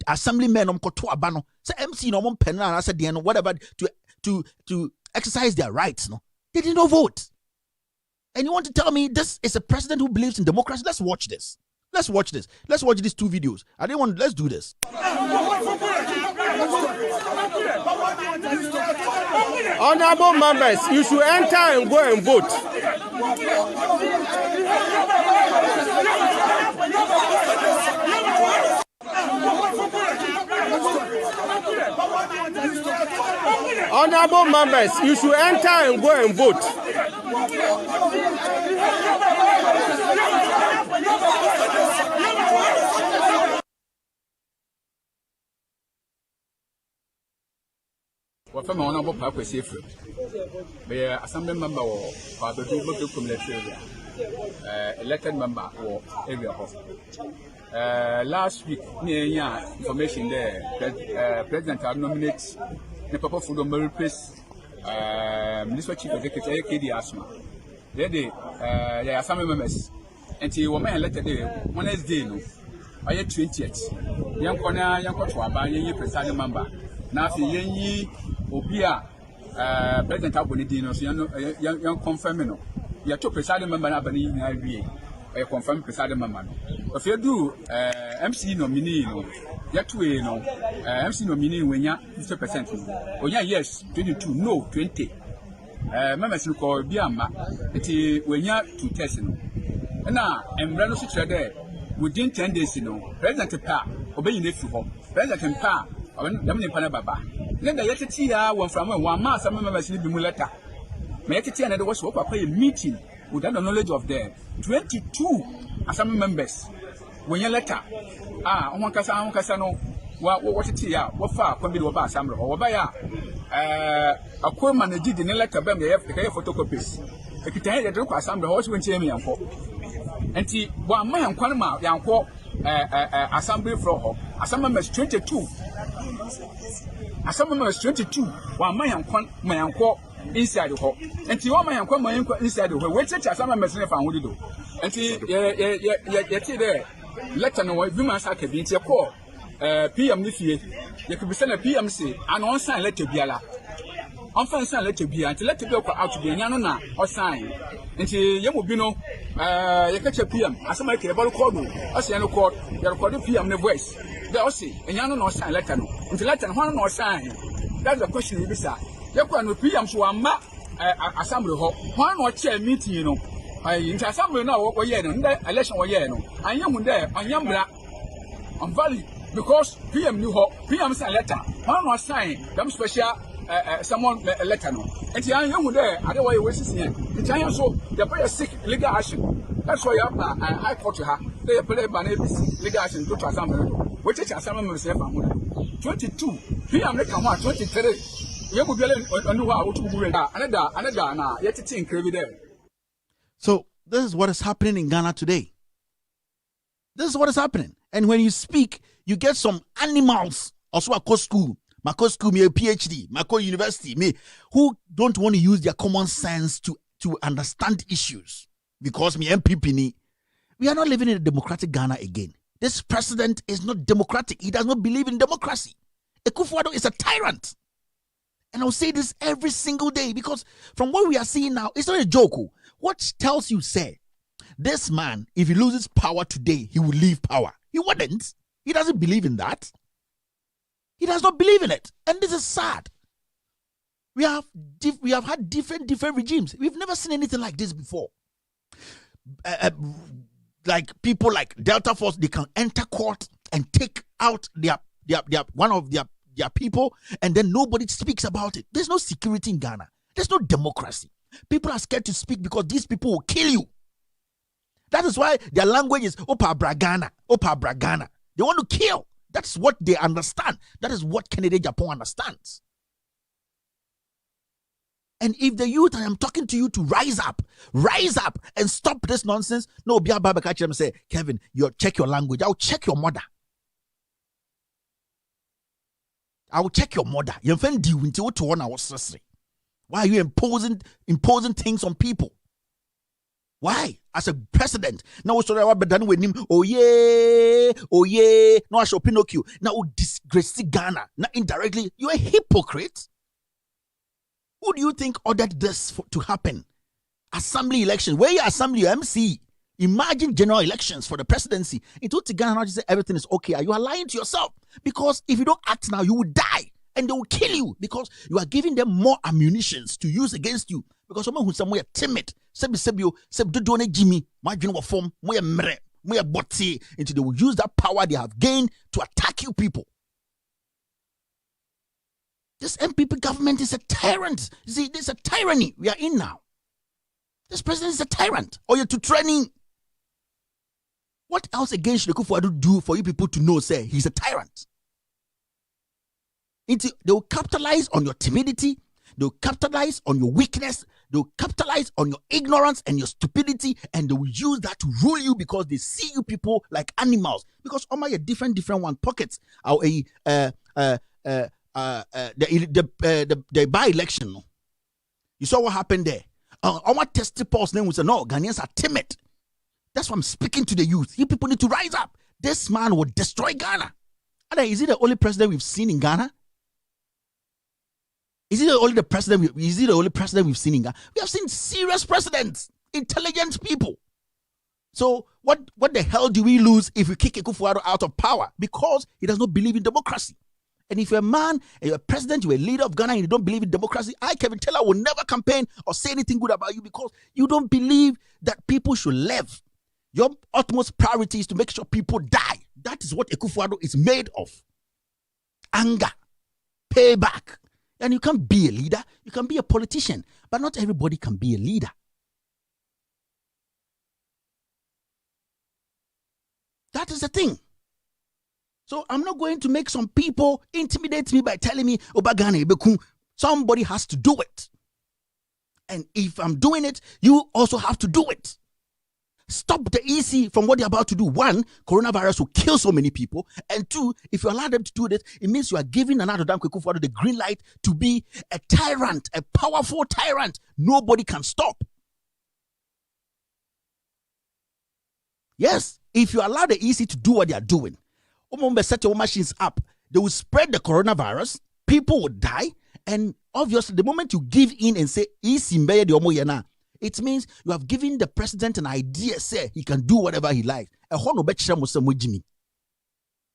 assemblymen to abano. So MC no mon pen and I said whatever to exercise their rights. No, they did not vote. And you want to tell me this is a president who believes in democracy? Let's watch this. Let's watch this. Let's watch these 2 videos. I didn't want. Let's do this. Honorable members, you should enter and go and vote. Honorable members, you should enter and go and vote. What from honorable Papa Safer? Be assembly member or Father to community area, elected member or area of. Last week, near information there, President had nominated the Papa Food on Mary Place, Minister Chief Executive KD Asma. They assembly members, and he was elected there Wednesday. No, I had 20th. Young corner, young coach, young presiding member. Now, the Obia, President Abonidino, young confirming. You are two presiding member of the I confirm presiding member. If you do MC nominee, you are two, MC nominee when you are 50%. Oh, yes, 22, no, 20. Members who call Biama, it when you are two testing. And now, I'm running there within 10 days, President Pa, obeying the football, President Pa. Baba. Then the Yetitia one from one mass, some members will be mulata. Mayeti and there was what a meeting without the knowledge of them. 22 assembly members. When you letter, one Casano, what it here, what far can be about assembly or by a poor man did in a letter, but they have to pay photocopies. If you tell the drunk assembly, horse when Jamie and Pop. And see, one man, Quanama, young Pop, assembly floor, assembly members 22. Assembly members 22, one my uncle inside the hall. And to all my uncle, my uncle inside the hall. Wait, assembly members never found it. And see, there, let her know if you must have a bit of call. PM Niffy, you could be sent a PMC and on sign letter be ala. On fine sign letter be until let it go out to be a yanona or sign. And see, you will be no, you catch a PM, as somebody can about call you, as you know, court, you're recording PM the voice. They all see, and you no sign letter no. Until letter one no sign. That's the question you be sir. You can PM to a map assembly hall. One or chair meeting, you know. I into assembly now what year no election what year no. I am there, I am black on valley because PM new hall, PM sign letter. One or sign, them special someone letter no. And I am there, otherwise you waste here. The time so the player seek legal action. That's why you have I court to her. They play by legal action to assembly. Which is assembly members 22. PM they come 23. You will be another yet it's incredible. So this is what is happening in Ghana today. This is what is happening. And when you speak, you get some animals also at school. My school, me a PhD, my university, me who don't want to use their common sense to understand issues because me MPP ni. We are not living in a democratic Ghana again. This president is not democratic. He does not believe in democracy. Akufo-Addo is a tyrant. And I'll say this every single day because from what we are seeing now, it's not a joke. What tells you, say, this man, if he loses power today, he will leave power. He wouldn't. He doesn't believe in that. He does not believe in it. And this is sad. We have had different regimes. We've never seen anything like this before. Like people like Delta Force, they can enter court and take out their one of their people, and then nobody speaks about it. There's no security in Ghana. There's no democracy. People are scared to speak because these people will kill you. That is why their language is Opa Bragana, Opa Bragana. They want to kill. That's what they understand. That is what Kennedy Japan understands. And if the youth, I am talking to you to rise up and stop this nonsense. No, Bia Baba catch them say, Kevin, check your language. I'll check your mother. I will check your mother. Why are you imposing things on people? Why? as a president. Now we sorry about done with him. Oh yeah. No, I show Pinocchio. Now disgrace Ghana. Now indirectly, you're a hypocrite. Who do you think ordered this to happen? Assembly elections. Where your assembly, your MC? Imagine general elections for the presidency. Into Ghana, now you say everything is okay. You are lying to yourself, because if you don't act now, you will die and they will kill you, because you are giving them more ammunitions to use against you. Because someone who's somewhere timid, Jimmy, my form, until they will use that power they have gained to attack you people. This MPP government is a tyrant. See, this is a tyranny we are in now. This president is a tyrant. Or you're to training. What else again should Akufo-Addo do for you people to know, say, he's a tyrant? They will capitalize on your timidity. They will capitalize on your weakness. They will capitalize on your ignorance and your stupidity, and they will use that to rule you, because they see you people like animals. Because all my different one pockets are the by-election. You saw what happened there. Our testy pulse name was no, Ghanaians are timid. That's why I'm speaking to the youth. You people need to rise up. This man will destroy Ghana. And is he the only president we've seen in Ghana? Is he the only president we've seen in Ghana? We have seen serious presidents, intelligent people. So what the hell do we lose if we kick Akufo-Addo out of power? Because he does not believe in democracy. And if you're a man, and you're a president, you're a leader of Ghana, and you don't believe in democracy, I, Kevin Taylor, will never campaign or say anything good about you, because you don't believe that people should live. Your utmost priority is to make sure people die. That is what Akufo-Addo is made of. Anger, payback. And you can't be a leader. You can be a politician, but not everybody can be a leader. That is the thing. So I'm not going to make some people intimidate me by telling me, Obagane, somebody has to do it. And if I'm doing it, you also have to do it. Stop the EC from what they're about to do. One, coronavirus will kill so many people. And two, if you allow them to do this, it means you are giving another damn Akufo-Addo the green light to be a tyrant, a powerful tyrant. Nobody can stop. Yes, if you allow the EC to do what they are doing, set your machines up, they will spread the coronavirus, people will die, and obviously the moment you give in and say it means you have given the president an idea, say he can do whatever he likes. So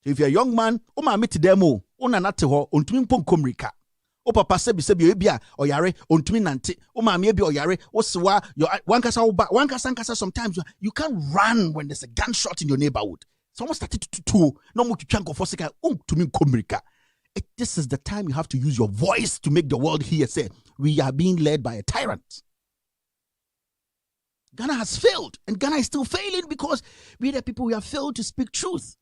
if you're a young man, o papa sebi ebia oyare ontumi nante o maami ebia oyare o sewa wankasa sometimes you can't run when there's a gunshot in your neighborhood. Someone started to no more to chanko for seka tumi komrika. This is the time you have to use your voice to make the world hear, say we are being led by a tyrant. Ghana has failed, and Ghana is still failing because we the people, we have failed to speak truth.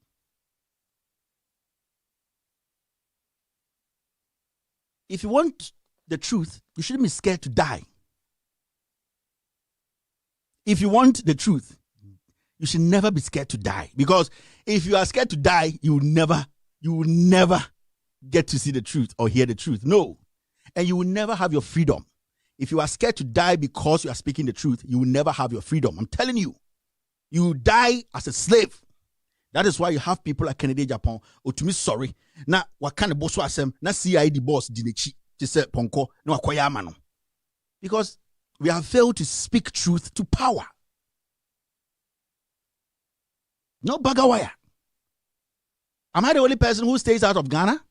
If you want the truth, you shouldn't be scared to die. If you want the truth, you should never be scared to die. Because if you are scared to die, you will never get to see the truth or hear the truth. No. And you will never have your freedom. If you are scared to die because you are speaking the truth, you will never have your freedom. I'm telling you. You will die as a slave. That is why you have people like Kennedy Japan. Oh, to me, sorry. Now, what kind of boss was na CID boss dinechi to say ponko no akoyamano. Because we have failed to speak truth to power. No bagawaya. Am I the only person who stays out of Ghana?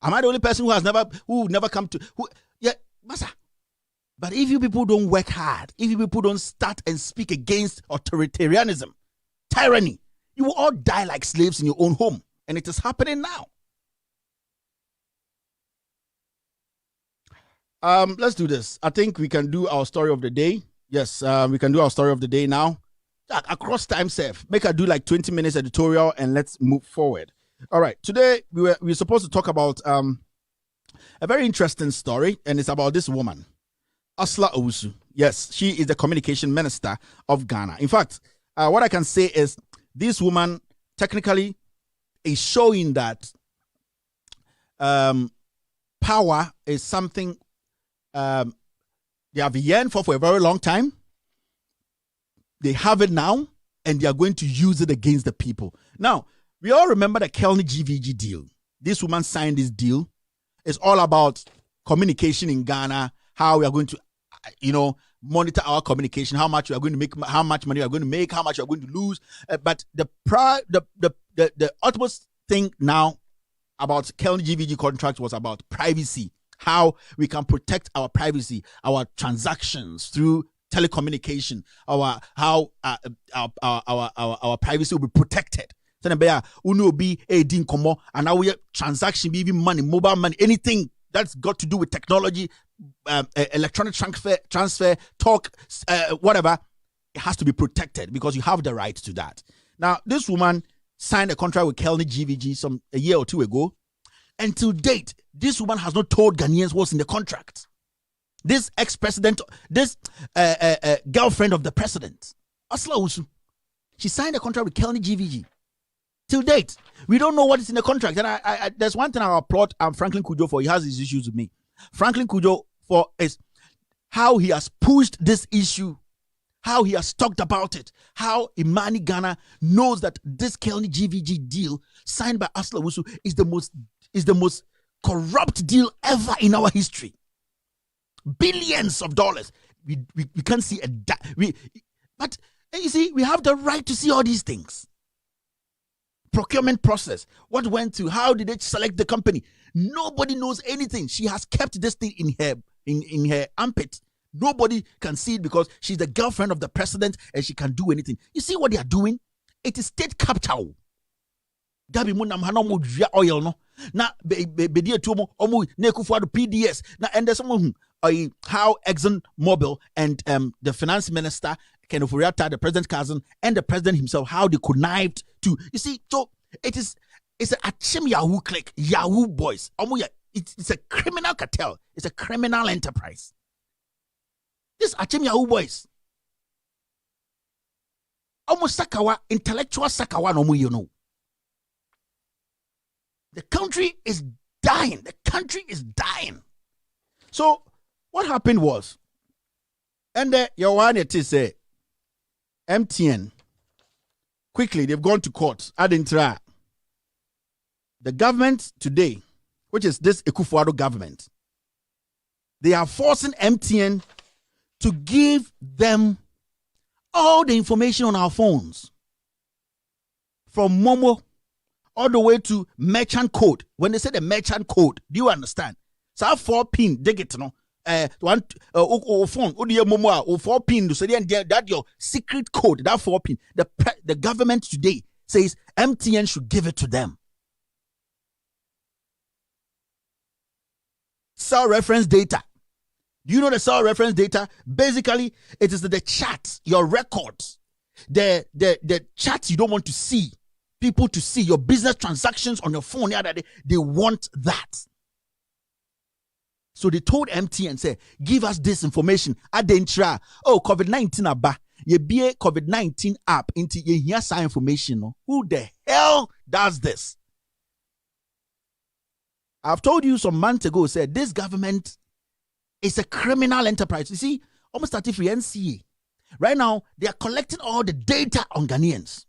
Am I the only person who never come to yeah, massa. But if you people don't work hard, if you people don't start and speak against authoritarianism, tyranny, you will all die like slaves in your own home. And it is happening now. Let's do this. I think we can do our story of the day. Yes, we can do our story of the day now. Across time safe. Make her do like 20 minutes editorial and let's move forward. All right. Today we were supposed to talk about a very interesting story, and it's about this woman, Asla Owusu. Yes, she is the communication minister of Ghana. In fact, what I can say is this woman technically is showing that power is something they have yearned for a very long time. They have it now, and they are going to use it against the people. Now, we all remember the Kelly GVG deal. This woman signed this deal. It's all about communication in Ghana, how we are going to, monitor our communication, how much we are going to make, how much money we are going to make, how much we are going to lose. But the ultimate thing now about Kelly GVG contract was about privacy, how we can protect our privacy, our transactions through telecommunication, our privacy will be protected. So uno be a din komo and now we transaction, be even money, mobile money, anything that's got to do with technology, electronic transfer, talk, whatever, it has to be protected because you have the right to that. Now, this woman signed a contract with Kelly GVG a year or two ago. And to date, this woman has not told Ghanaians what's in the contract. This ex-president, this girlfriend of the president, Asla Usu, she signed a contract with Kelly GVG. Till date, we don't know what is in the contract. And I there's one thing I applaud Franklin Kujo for. He has his issues with me. Franklin Kujo for is how he has pushed this issue, how he has talked about it, how Imani Ghana knows that this Kelly GVG deal signed by Asla Usu is the most corrupt deal ever in our history. Billions of dollars. We can't see but you see, we have the right to see all these things. Procurement process, what went through, how did they select the company? Nobody knows anything. She has kept this thing in her armpit. Nobody can see it because she's the girlfriend of the president and she can do anything. You see what they are doing? It is state capture. Gabi munam hanomo oil no. Na be tumo omu nekufuado PDS. Na and there's someone how Exxon Mobil and the finance minister Ken Ofori-Atta, the president's cousin, and the president himself, how they connived to. You see, so it's a Achim Yahoo clique, Yahoo boys. It's a criminal cartel. It's a criminal enterprise. This Achim Yahoo boys. Almost Sakawa, intellectual Sakawa no mu. The country is dying. The country is dying. So what happened was, and your one it is a MTN, quickly, they've gone to court. The government today, which is this Akufo-Addo government, they are forcing MTN to give them all the information on our phones. From Momo all the way to merchant code. When they say the merchant code, do you understand? So I have 4-pin, dig it, no? Phone, momo 4-pin, so that your secret code, that 4-pin. The government today says MTN should give it to them. Cell reference data. Do you know the cell reference data? Basically, it is the chat, your records, the chats you don't want to see, people to see, your business transactions on your phone. They want that. So they told MTN, say, give us this information. Adentra, COVID-19 aba. Ye be a COVID-19 app into ye hear some information. No? Who the hell does this? I've told you some months ago, said this government is a criminal enterprise. You see, almost started for NCA. Right now, they are collecting all the data on Ghanaians.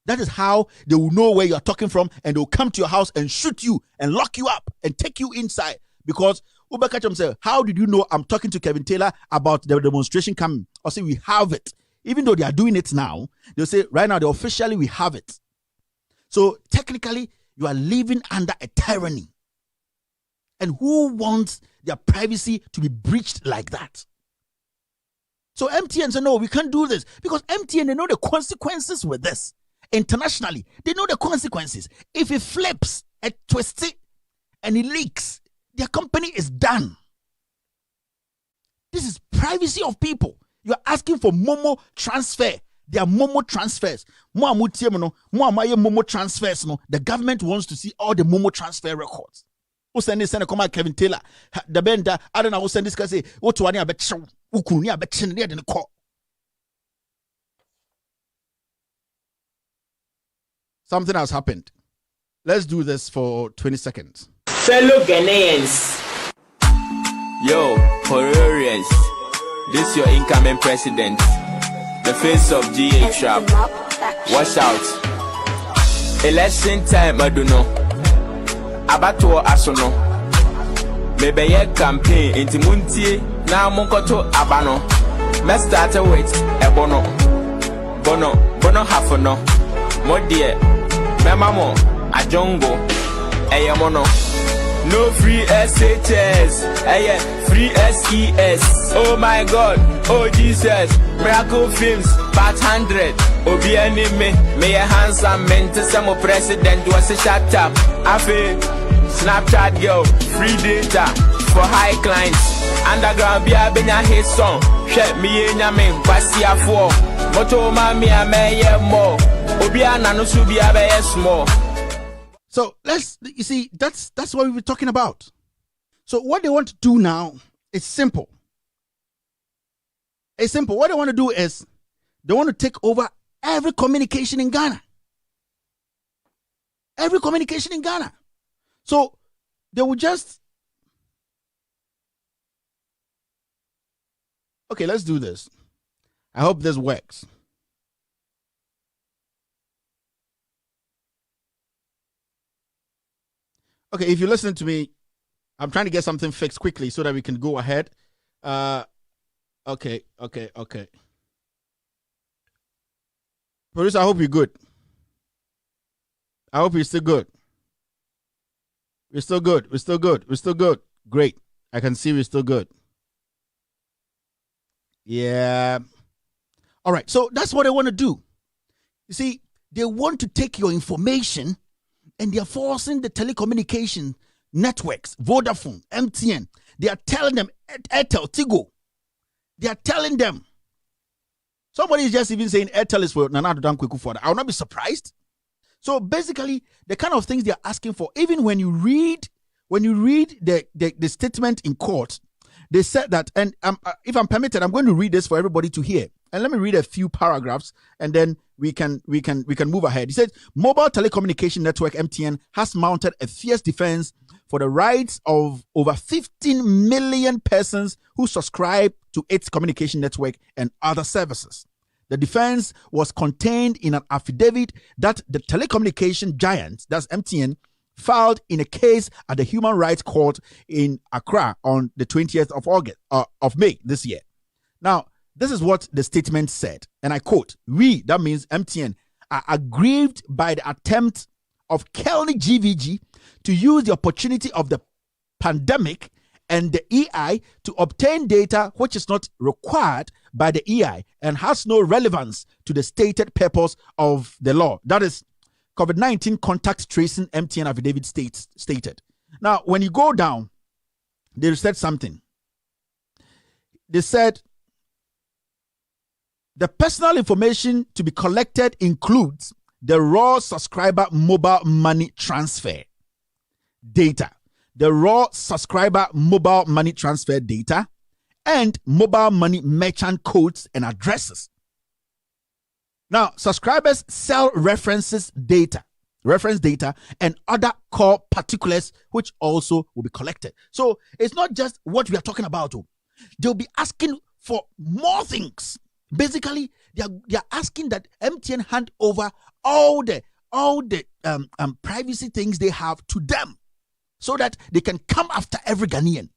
That is how they will know where you are talking from, and they will come to your house and shoot you and lock you up and take you inside. Because Ubakacham said, how did you know I'm talking to Kevin Taylor about the demonstration coming? Or say, we have it. Even though they are doing it now, they'll say, right now, officially, we have it. So technically, you are living under a tyranny. And who wants their privacy to be breached like that? So MTN said, no, we can't do this. Because MTN, they know the consequences with this. Internationally, they know the consequences. If it flips, it twists it, and it leaks, their company is done. This is privacy of people. You are asking for Momo transfer. They are Momo transfers. Momo transfers. The government wants to see all the Momo transfer records. Who send this? Send a Kevin Taylor. The bender. I don't know who send this guy. Say what one bet Ukunia bet chin near the court. Something has happened. Let's do this for 20 seconds. Fellow Ghanaians, yo, Horrorians, this your incoming president. the face of GH Sharp. Watch out. Election time, I don't know. Abato asono. Maybe a campaign into Muntie, now Monkoto Abano. Let's start with a bono hafono. Mo dear, Mamamo, a jongo, a yamono. No free SHS, free SES. Oh my God, oh Jesus, Miracle Films, part 100. Obi enemy, may a handsome man to some president was a shut up. Afe, Snapchat girl, free data for high clients. Underground be a benya hit song. Shut me in a man, Basia 4. Moto mami a mayor more. Obi ananusu be a small. So you see, that's what we were talking about. So what they want to do now is simple. It's simple. What they want to do is they want to take over every communication in Ghana. Every communication in Ghana. So they will just... Okay, let's do this. I hope this works. Okay, if you're listening to me, I'm trying to get something fixed quickly so that we can go ahead. Okay. Producer, I hope you're good. I hope you're still good. We're still good. Great. I can see we're still good. Yeah. All right. So that's what they want to do. You see, they want to take your information and they are forcing the telecommunication networks, Vodafone, MTN. They are telling them, Airtel, Tigo. They are telling them. Somebody is just even saying Airtel is for Nana Adodan Kweku for that. I will not be surprised. So basically, the kind of things they are asking for, even when you read the statement in court, they said that, and if I'm permitted, I'm going to read this for everybody to hear. And let me read a few paragraphs, and then we can move ahead. He said, Mobile Telecommunication Network MTN has mounted a fierce defense for the rights of over 15 million persons who subscribe to its communication network and other services. The defense was contained in an affidavit that the telecommunication giant, that's MTN, filed in a case at the Human Rights Court in Accra on the 20th of May this year. Now, this is what the statement said, and I quote, "We," that means MTN, "are aggrieved by the attempt of Kelly GVG to use the opportunity of the pandemic and the EI to obtain data which is not required by the EI and has no relevance to the stated purpose of the law." That is COVID-19 contact tracing MTN affidavit stated. Now, when you go down, they said something. They said, the personal information to be collected includes the raw subscriber mobile money transfer data, the raw subscriber mobile money transfer data, and mobile money merchant codes and addresses. Now, subscribers sell reference data, and other core particulars, which also will be collected. So it's not just what we are talking about. They'll be asking for more things. Basically, they are asking that MTN hand over all the privacy things they have to them, so that they can come after every Ghanaian.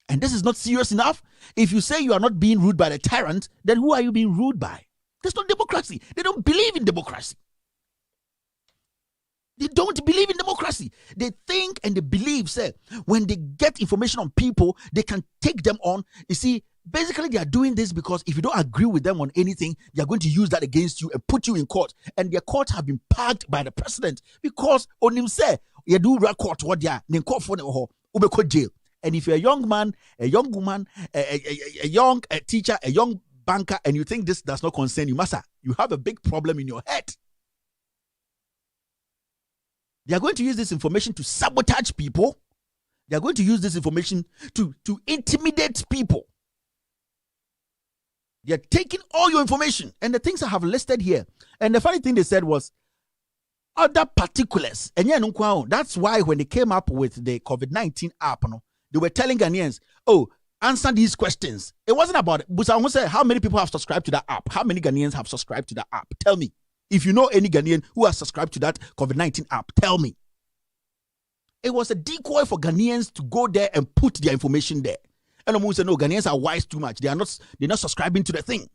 And this is not serious enough. If you say you are not being ruled by the tyrant, then who are you being ruled by? That's not democracy. They don't believe in democracy. They don't believe in democracy. They think and they believe, say, when they get information on people, they can take them on. You see, basically they are doing this because if you don't agree with them on anything, they are going to use that against you and put you in court. And their courts have been packed by the president because on him say, you do record what they are, then court for the jail. And if you're a young man, a young woman, a young teacher, a young banker, and you think this does not concern you, Massa, you have a big problem in your head. They are going to use this information to sabotage people. They are going to use this information to intimidate people. They are taking all your information and the things I have listed here. And the funny thing they said was other particulars. And that's why when they came up with the COVID-19 app, they were telling Ghanaians, oh, answer these questions. It wasn't about it. But I want to say, how many people have subscribed to that app? How many Ghanaians have subscribed to that app? Tell me. If you know any Ghanaian who has subscribed to that COVID-19 app, tell me. It was a decoy for Ghanaians to go there and put their information there. And I'm going to say, no, Ghanaians are wise too much. They're not subscribing to the thing.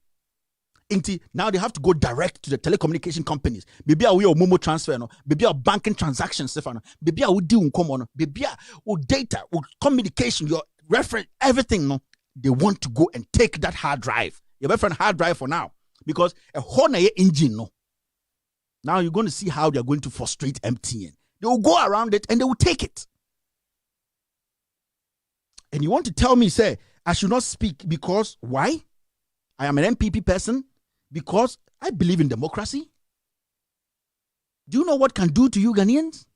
Now they have to go direct to the telecommunication companies. Maybe I will Momo transfer, no. Maybe our banking transactions, Stefano. Maybe I will do uncommon. Maybe I will data, will communication, your reference, everything. No, they want to go and take that hard drive. Your friend hard drive for now because a whole engine. No. Now you're going to see how they're going to frustrate MTN. They will go around it and they will take it. And you want to tell me, say, I should not speak because why? I am an MPP person. Because I believe in democracy. Do you know what can do to you Ghanaians?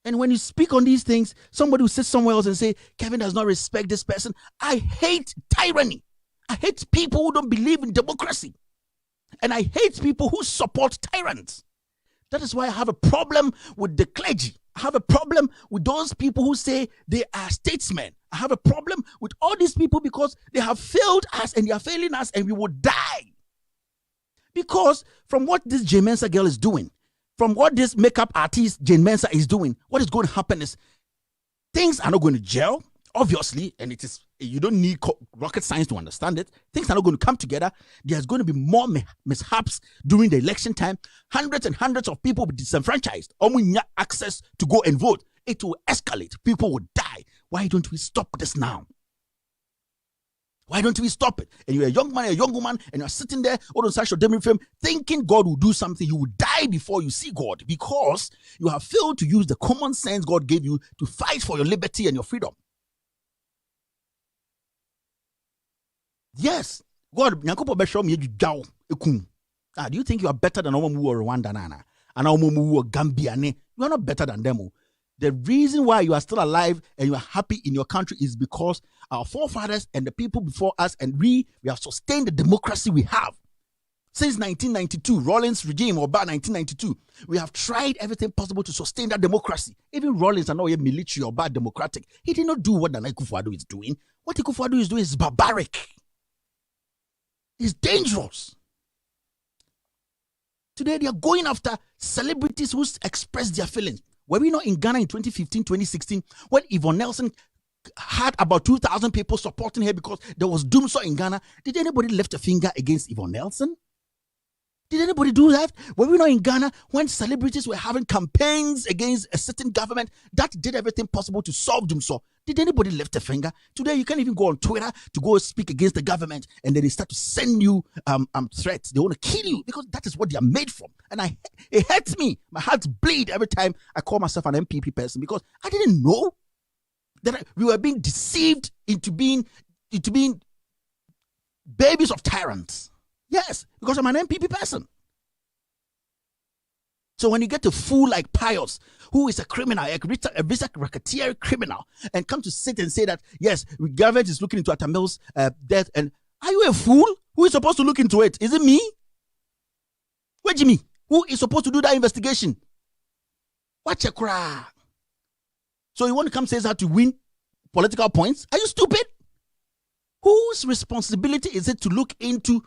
And when you speak on these things, somebody will sit somewhere else and say, Kevin does not respect this person. I hate tyranny. I hate people who don't believe in democracy. And I hate people who support tyrants. That is why I have a problem with the clergy. I have a problem with those people who say they are statesmen. I have a problem with all these people because they have failed us and they are failing us and we will die. Because from what this Jane Mensah girl is doing, from what this makeup artist Jane Mensah is doing, what is going to happen is things are not going to gel, obviously, and it is, you don't need rocket science to understand it. Things are not going to come together. There's going to be more mishaps during the election time. Hundreds and hundreds of people will be disenfranchised. Access to go and vote. It will escalate. People will die. Why don't we stop this now? Why don't we stop it? And you're a young man, a young woman, and you're sitting there on social media film thinking God will do something. You will die before you see God because you have failed to use the common sense God gave you to fight for your liberty and your freedom. Yes, God, do you think you are better than Omo Mu or Rwanda Nana? And Omo Mu or Gambia? You are not better than them. The reason why you are still alive and you are happy in your country is because our forefathers and the people before us and we have sustained the democracy we have. Since 1992, Rawlings regime, or about 1992, we have tried everything possible to sustain that democracy. Even Rawlings are not yet military or bad democratic. He did not do what Nana Akufo-Addo is doing. What Akufo-Addo is doing is barbaric. It's dangerous. Today, they are going after celebrities who express their feelings. Were we not in Ghana in 2015, 2016, when Yvonne Nelson had about 2,000 people supporting her because there was doomsday in Ghana? Did anybody lift a finger against Yvonne Nelson? Did anybody do that? Were we not in Ghana when celebrities were having campaigns against a certain government that did everything possible to solve doomsday? Did anybody lift a finger? Today, you can't even go on Twitter to go speak against the government, and then they start to send you threats. They want to kill you because that is what they are made from. And it hurts me. My heart bleeds every time I call myself an MPP person because I didn't know that we were being deceived into being babies of tyrants. Yes, because I'm an MPP person. So when you get a fool like Pius, who is a criminal, a racketeer criminal, and come to sit and say that, yes, the government is looking into Atamil's death, and are you a fool? Who is supposed to look into it? Is it me? Where Jimmy? Who is supposed to do that investigation? Watch a cry. So you want to come say that to win political points? Are you stupid? Whose responsibility is it to look into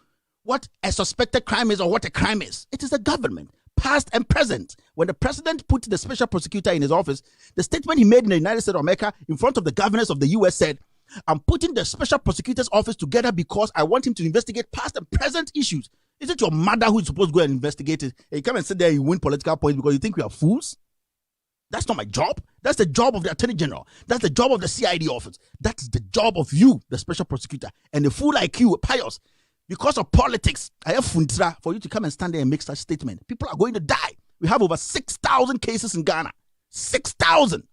what a suspected crime is or what a crime is? It is the government, past and present. When the president put the special prosecutor in his office, the statement he made in the United States of America in front of the governors of the U.S. said, I'm putting the special prosecutor's office together because I want him to investigate past and present issues. Is it your mother who is supposed to go and investigate it? And you come and sit there and you win political points because you think we are fools? That's not my job. That's the job of the Attorney General. That's the job of the CID office. That's the job of you, the special prosecutor. And a fool like you, Pius, because of politics, I have fundra for you to come and stand there and make such statement. People are going to die. We have over 6,000 cases in Ghana. 6,000.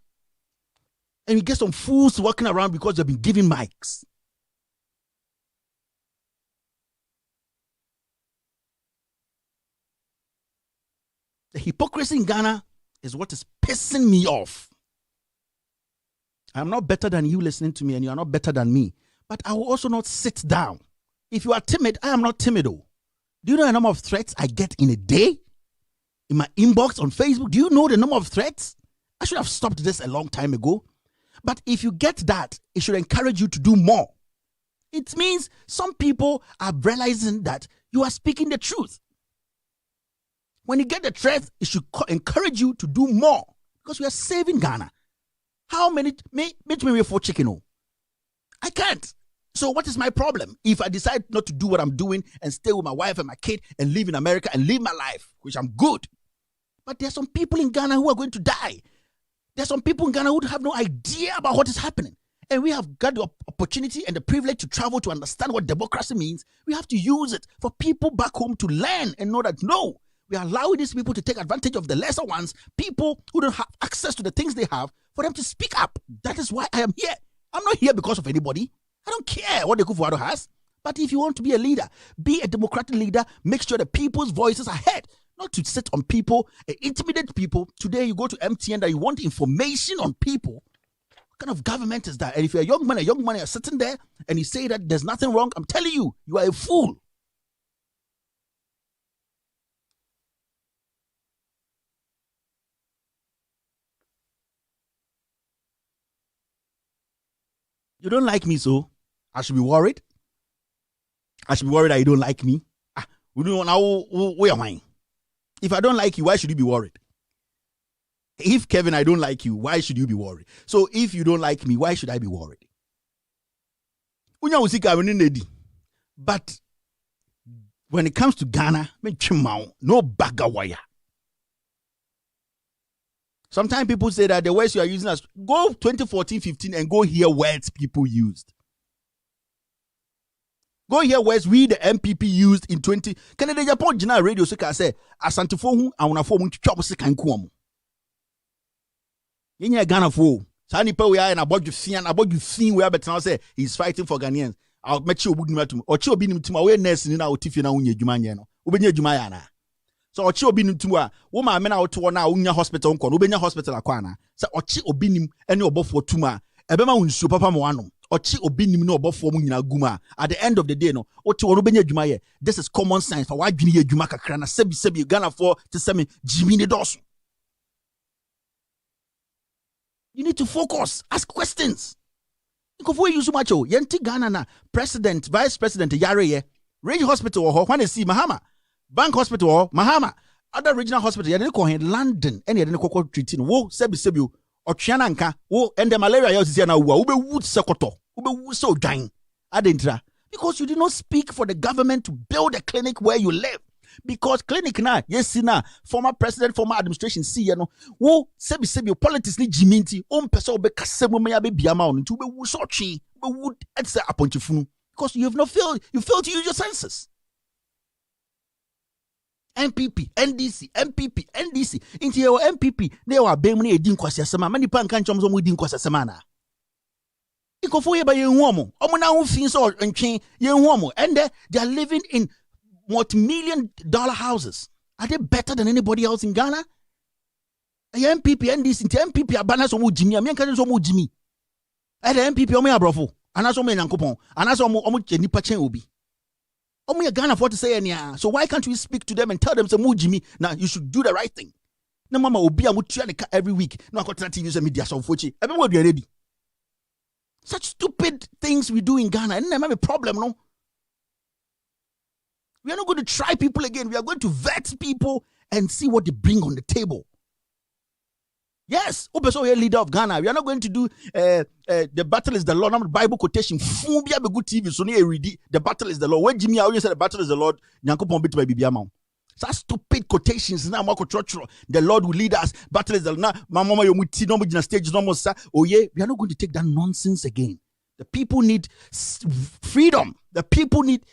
And you get some fools walking around because they've been given mics. The hypocrisy in Ghana is what is pissing me off. I'm not better than you listening to me, and you are not better than me. But I will also not sit down. If you are timid, I am not timid. Do you know the number of threats I get in a day? In my inbox on Facebook, do you know the number of threats? I should have stopped this a long time ago. But if you get that, it should encourage you to do more. It means some people are realizing that you are speaking the truth. When you get the truth, it should encourage you to do more because we are saving Ghana. How many me for chicken? I can't. So what is my problem? If I decide not to do what I'm doing and stay with my wife and my kid and live in America and live my life, which I'm good. But there's some people in Ghana who are going to die. There's some people in Ghana who have no idea about what is happening. And we have got the opportunity and the privilege to travel to understand what democracy means. We have to use it for people back home to learn and know that, no, we are allowing these people to take advantage of the lesser ones, people who don't have access to the things they have, for them to speak up. That is why I am here. I'm not here because of anybody. I don't care what the Kufuor has. But if you want to be a leader, be a democratic leader, make sure the people's voices are heard. Not to sit on people and intimidate people. Today you go to MTN that you want information on people. What kind of government is that? And if you're a young man are sitting there and you say that there's nothing wrong, I'm telling you, you are a fool. You don't like me, so I should be worried. I should be worried that you don't like me. We don't know where am I? If I don't like you, why should you be worried? If Kevin, I don't like you, why should you be worried? So if you don't like me, why should I be worried? But when it comes to Ghana, no bagawaya. Sometimes people say that the words you are using, go 2014-15 and go hear words people used. Go hear words we the MPP used in 20. Canada Japan General Radio so can say asantifo hu awonafo mu twitwa se kan ko mu. Yenya Ghana fo. Sa nipa we na bodju fin we abetena say he's fighting for Ghanaians. I'll mechi obu nim atum. Ochi obi nim tum we nurse ni na otifie na unya adwuma nye no. Obenya adwuma ya na. So ochi obi nim tum a wo ma me na woto na unya hospital nko no obenya hospital akwa na. Sa ochi obi nim ene obofo tum a ebema unsuo papa mo anom. Ochi obi nim no obofo mu nyina guma. At the end of the day no oti wono benya adwuma ye. This is common sense for wadwini ye adwuma kakra na sebi Ghana for to say me Jimmy ne doso. You need to focus, ask questions. Nkofo use much o yenti Ghana na president, vice president yare ye. Range hospital ho when see Mahama. Bank hospital ho Mahama. Other regional hospital yade ko hen London ene yade ko treating wo sebi o. Otwiana nka wo and the malaria ya osisi na wo be wood sekoto wo be wu so dwan adentra because you did not speak for the government to build a clinic where you live because clinic na yes na former president former administration see no wo sebi politics ni jiminti o mpese o be kasem me ya be biama on nti wo be wu so twi wo be wood etsa apontifunu because you failed to use your senses. MPP, NDC, MPP, NDC. Into your MPP, they were being a din kwasema. Many pan can't chums on with din kwasema. Ikofo ye ba ye nwomo. Omuna hu fin so ntwen ye nwomo. And they are living in multi-million-dollar houses. Are they better than anybody else in Ghana? MPP, NDC, into MPP abana so mu Jimmy. Amian kan so mu Jimmy. And the MPP omo ya brofo. Anaso me nyankopon. Anaso omo nipa chen obi. Omo Ghana for to say anyia. So why can't we speak to them and tell them say mu Jimmy now you should do the right thing. Na mama obi amutua ne every week. No akotena TV so media so fochi. Ebe mo ready. Such stupid things we do in Ghana and there may be a problem no. We are not going to try people again. We are going to vet people and see what they bring on the table. Yes, Opeso a leader of Ghana. We are not going to do the battle is the Lord. Not Bible quotation. Fubia be good TV. So read the battle is the Lord. When Jimmy always said the battle is the Lord, Nyankopon bit by Bibiamam. Such stupid quotations. Now the Lord will lead us. Battle is the Lord. My mama yomuti no mo stage no mo sa. Oh yeah, we are not going to take that nonsense again. The people need freedom. The people need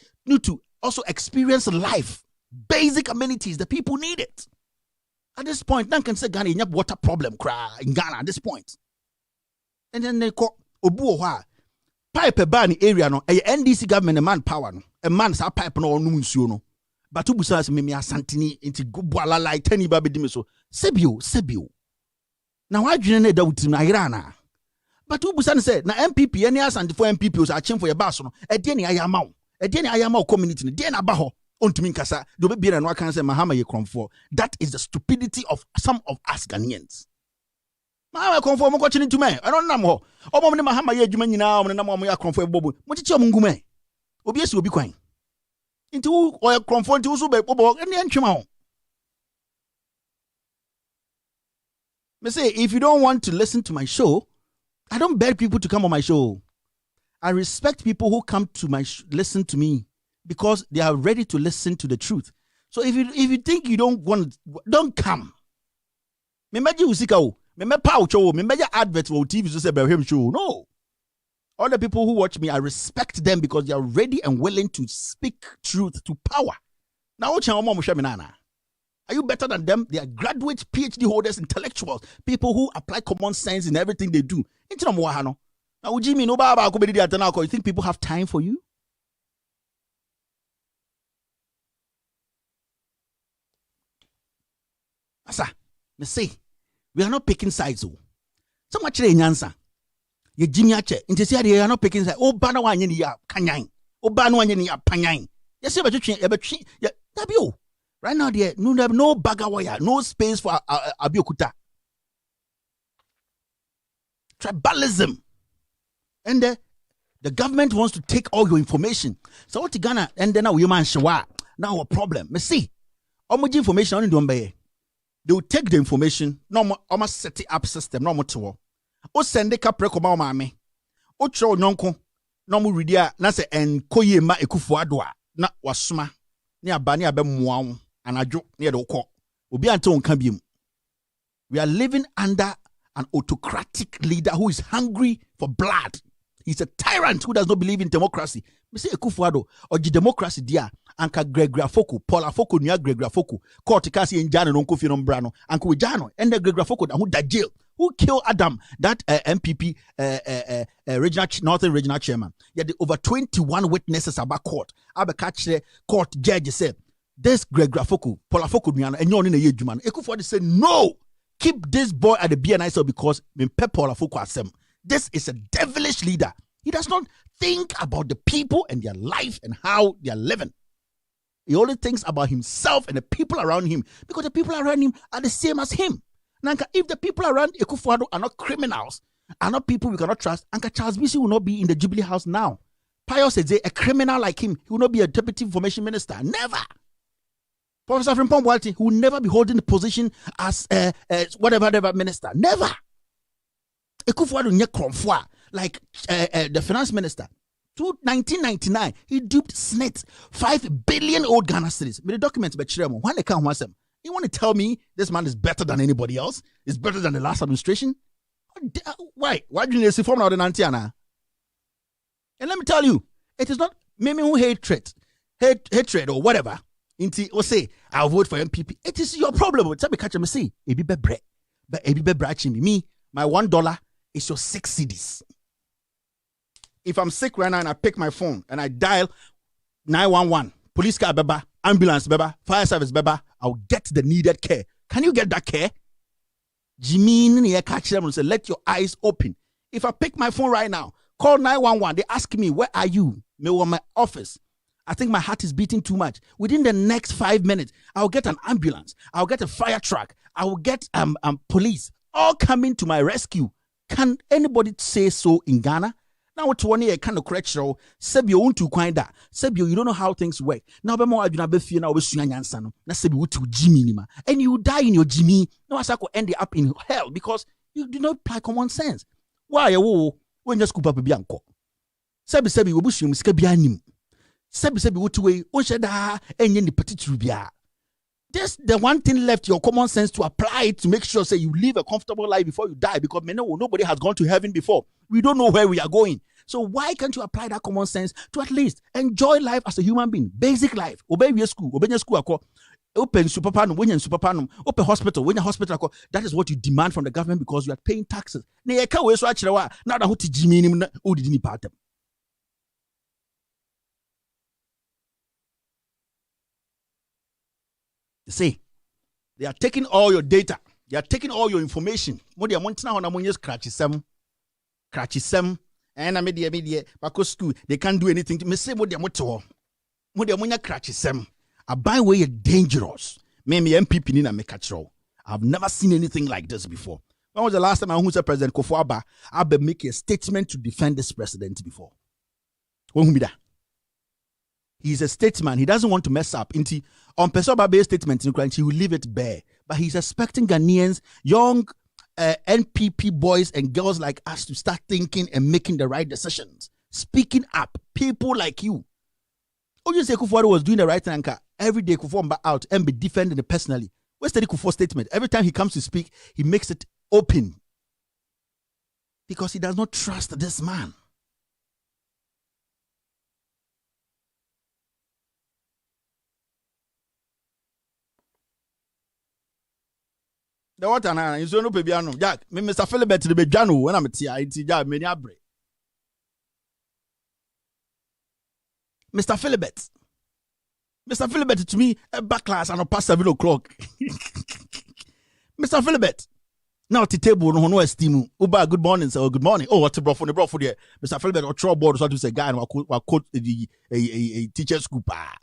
to also experience life. Basic amenities. The people need it. At this point, none can say Ghana you have water problem in Ghana at this point. And then they call Obuoha pipe ban area no a NDC government a man power no a man sa pipe no no nsuo no. But ubusa se me asantini into gboala like tani ba bedimi so sebio. Now why dwene na da wutim na irana. But ubusa say na MPP any asante for MPP so achim for your bass no e de ne ayama wo. E de ne ayama wo community no de na ba ho. That is the stupidity of some of us Ghanaians. Ma conform ko chini tume. I don't know. Omo ne mahama ye adwuma nyina omo na mo ya conform bobo. Mo chichi omo ngume. Obi esi obi kwan. Inti wo o conform nti wo so be bobo ene antwema ho. Me say if you don't want to listen to my show, I don't beg people to come on my show. I respect people who come to my listen to me because they are ready to listen to the truth. So if you think you don't want, don't come. Me meji usika o, me pa ucho o, me meji advert for TV so say be him show. No. All the people who watch me, I respect them because they are ready and willing to speak truth to power. Now are you better than them? They are graduate PhD holders, intellectuals, people who apply common sense in everything they do. Now, Jimmy, no baba, you think people have time for you? Asa, me say, we are not picking sides. So much answer. Ye Jimmy Ache, they are not picking sides. Oh, Bana Wanyani ya Kanyan. Oh, Bana Wanyani ya Panyan. Yes, you. Right now, there no bagger wire, no space for Abiokuta. Tribalism. And the government wants to take all your information. So what you gonna and then now you man shawa. Now a problem. Me see. How much information only do they will take the information, no more almost set it up system, no more to o send the capreco mame. O cho nonko, no more redia, na se en koye ma ekufu adwa, na wasuma, ni abani abe muaw, anajo, ni edoko. Obi anto unkambim. We are living under an autocratic leader who is hungry for blood. He's a tyrant who does not believe in democracy. Me say Ekufuado or the democracy dia anka Gregory Afoko, Paul Afoko nia Gregory Afoko, court kasi enjano no kofi no brano, anko jano and the Gregory Afoko who da jail, who killed Adam, that MPP regional Northern Regional Chairman. Yet the over 21 witnesses about court. Abe catch the court judge said, this Gregory Afoko, Paul Afoko nia and yon in a year juman. Ekufuado said no. Keep this boy at the BNI cell because Paul Afoko asem. This is a devilish leader. He does not think about the people and their life and how they are living. He only thinks about himself and the people around him because the people around him are the same as him. Nanka, if the people around Ekufuado are not criminals, are not people we cannot trust, Anka Charles Bisi will not be in the Jubilee House now. Pius said, a criminal like him, he will not be a deputy information minister. Never. Professor Frimpong Walti, who will never be holding the position as whatever minister. Never. Ekufuado nye kromfwa like the finance minister. To 1999, he duped SNET 5 billion old Ghana cedis. But the documents by Chiremo, when they come once you want to tell me this man is better than anybody else? Is better than the last administration? Why? Why do you see from now the Nantiana? And let me tell you, it is not maybe who hatred or whatever. Inti or say I'll vote for MPP. It is your problem. Tell me catch me say ebi bebre, but ebi bebre me. My $1 is your 6 cedis. If I'm sick right now and I pick my phone and I dial 911, police car beba, ambulance beba, fire service beba, I'll get the needed care. Can you get that care? Jimmy catch them and say, let your eyes open. If I pick my phone right now, call 911, they ask me, where are you? Me or my office. I think my heart is beating too much. Within the next 5 minutes, I'll get an ambulance. I'll get a fire truck. I will get police all coming to my rescue. Can anybody say so in Ghana? Now what one year kind of correct show. Sebio won't to find that. Sebio, you don't know how things work. Now be more aduna be fear now be suya nyansano. Na Sebio to Jimmy nima. And you die in your Jimmy. No asako end up in hell because you do not apply common sense. Why wo when just scoop up a bianco. Sebi wo busu muska bianim. Sebi wo to way on sheda enye ni petit rubia. Just the one thing left, your common sense to apply it to make sure say you live a comfortable life before you die because nobody has gone to heaven before. We don't know where we are going. So why can't you apply that common sense to at least enjoy life as a human being? Basic life. Obey your school. Obey your school. Open superpanum. When you're superpanum. Open hospital. When you're hospital. That is what you demand from the government because you are paying taxes. Now that who Jimmy didn't part them. Say they are taking all your data, they are taking all your information. Modi amontina hona monye scratchy sem and a media bako school they can't do anything to me say modi amoto modi amonya scratchy sem a by way dangerous me MPP ni na me catch. I've never seen anything like this before. When was the last time I heard President Kofi Abba make a statement to defend this president before? He's a statesman. He doesn't want to mess up. On Pesobabe's statement, he will leave it bare. But he's expecting Ghanaians, young NPP boys and girls like us to start thinking and making the right decisions. Speaking up. People like you. Oh, you say Kufuor was doing the right thing. Every day Kufuor out and be defending it personally. Where's the Kufuor statement? Every time he comes to speak, he makes it open. Because he does not trust this man. The water na you no baby ano Jack me Mr. Philibert the be dwano when I'm tia enti Jack me ni abre Mr. Philibert to me a back class and past 7 o'clock. Mr. Philibert now the table no esteem uba good morning sir good morning oh what bro for the bro for there Mr. Philibert or throw board so to say guy and wa quote the a teacher school pa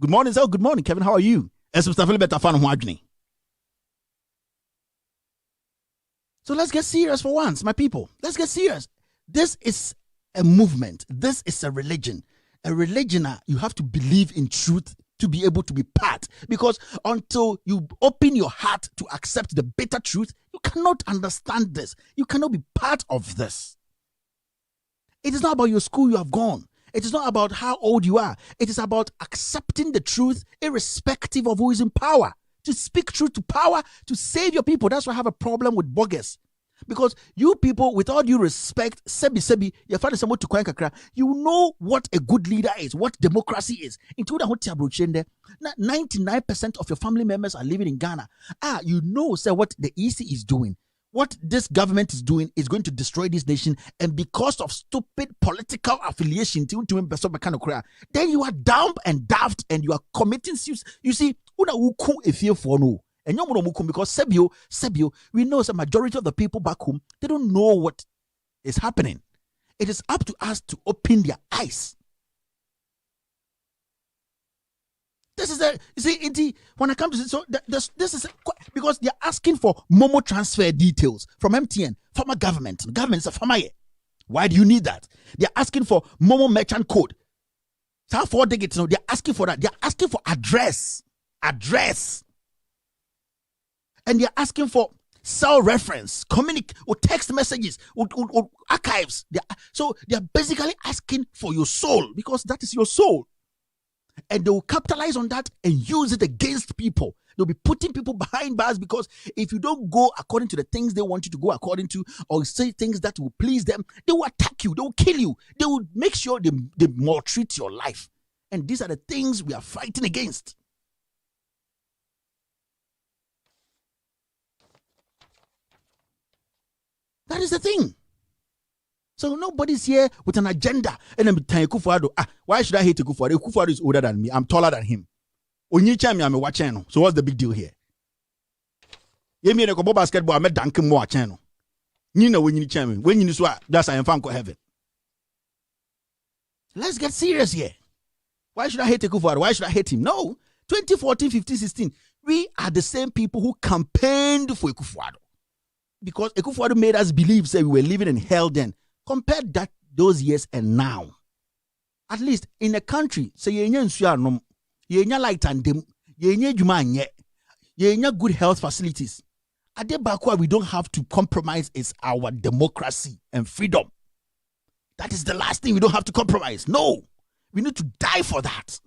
good morning sir good morning Kevin how are you as Mr. Philibert afan ho adwene. So let's get serious for once, my people. Let's get serious. This is a movement. This is a religion. A religion, you have to believe in truth to be able to be part. Because until you open your heart to accept the bitter truth, you cannot understand this. You cannot be part of this. It is not about your school you have gone. It is not about how old you are. It is about accepting the truth irrespective of who is in power. To speak truth to power, to save your people. That's why I have a problem with bogus. Because you people, with all due respect, sebi, your father someone to kakra, you know what a good leader is, what democracy is. Into the hotel 99% of your family members are living in Ghana. You know, sir, what the EC is doing. What this government is doing is going to destroy this nation, and because of stupid political affiliation, then you are dumb and daft, and you are committing. You see, because Sebio, we know the majority of the people back home, they don't know what is happening. It is up to us to open their eyes. This is when I come to this is because they're asking for Momo transfer details from MTN, former government. The government is a farmer. Why do you need that? They're asking for Momo merchant code. So 4 digits, they're asking for that. They're asking for address. And they're asking for cell reference, or text messages, or archives. So they're basically asking for your soul, because that is your soul. And they will capitalize on that and use it against people. They'll be putting people behind bars, because if you don't go according to the things they want you to go according to, or say things that will please them, they will attack you, they will kill you, they will make sure they maltreat your life. And these are the things we are fighting against. That is the thing. So nobody's here with an agenda. And I'm telling Kufuor, why should I hate Kufuor? Kufuor is older than me. I'm taller than him. I'm a watching. So what's the big deal here? You mean a basketball? I'm a dunking more channel. You know when you champion. When you swap, that's I am fan heaven. Let's get serious here. Why should I hate Kufuor? Why should I hate him? No. 2014, 15, 16. We are the same people who campaigned for Kufuor. Because Kufuor made us believe, say, we were living in hell then. Compare those years and now. At least in a country, say you light and dim, you good health facilities. At the back where we don't have to compromise is our democracy and freedom. That is the last thing we don't have to compromise. No, we need to die for that.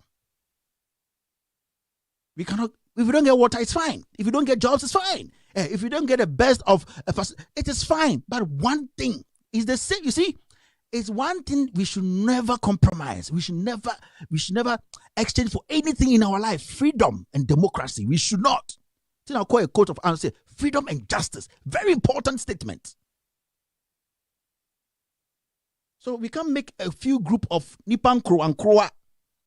We cannot. If we don't get water, it's fine. If we don't get jobs, it's fine. If we don't get the best of it is fine. But one thing is the same. You see, it's one thing we should never compromise. We should never exchange for anything in our life. Freedom and democracy. We should not. Then I'll call a quote of answer: freedom and justice. Very important statement. So we can make a few group of Nipan Kro and Kroa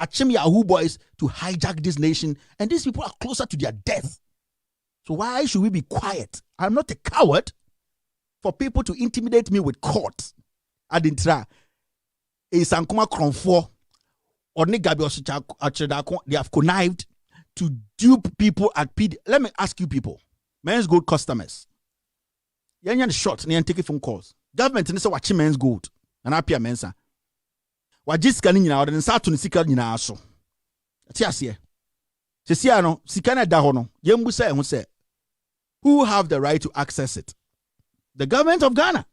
Achim Yahoo boys to hijack this nation, and these people are closer to their death. So why should we be quiet? I'm not a coward for people to intimidate me with court. Adintra Sankuma Kronfo or Gabi, they have connived to dupe people at PD. Let me ask you people, men's gold customers. Yan short, and take phone calls. Government and so watch men's gold. And appear mensa. What just scanning out and start to seek out in our so. Tiasia. Sesiano, Sikana Dahono, Yembusa and say, who have the right to access it? The government of Ghana.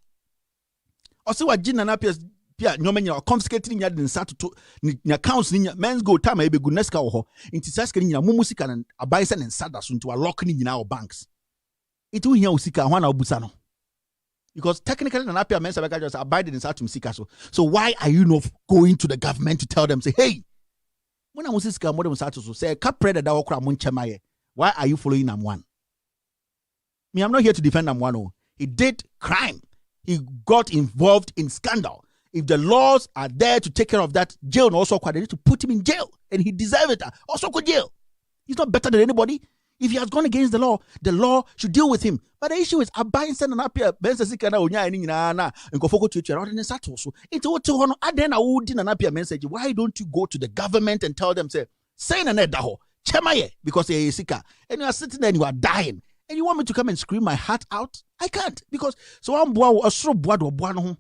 Also, what Jin and appears. Pia nyomenya or confiscating ya den sat to ni accounts ni men's go time e be goodness ka wo ho nti saska ni mumu sika na abaisa ne nsada so nti wa lock ni nyina o banks it will hear usika ho na obusa no because technically na apia men's abeka just abide in sat sika so why are you not going to the government to tell them say hey when I musika mo dem sat so say ka predator da wo kra mo nchemaye why are you following them one? Me, I'm not here to defend them one. Oh, he did crime, he got involved in scandal. If the laws are there to take care of that, jail also quite, they need to put him in jail. And he deserves it. Also go jail. He's not better than anybody. If he has gone against the law should deal with him. But the issue is, abide send an appear, benza sika na unya ni na and go focus to each other and sato so. Into what to hono aden a wood in an appear message. Why don't you go to the government and tell them, say na daho, chemaye, because you're sika. And you are sitting there and you are dying. And you want me to come and scream my heart out? I can't, because so I'm a so boado.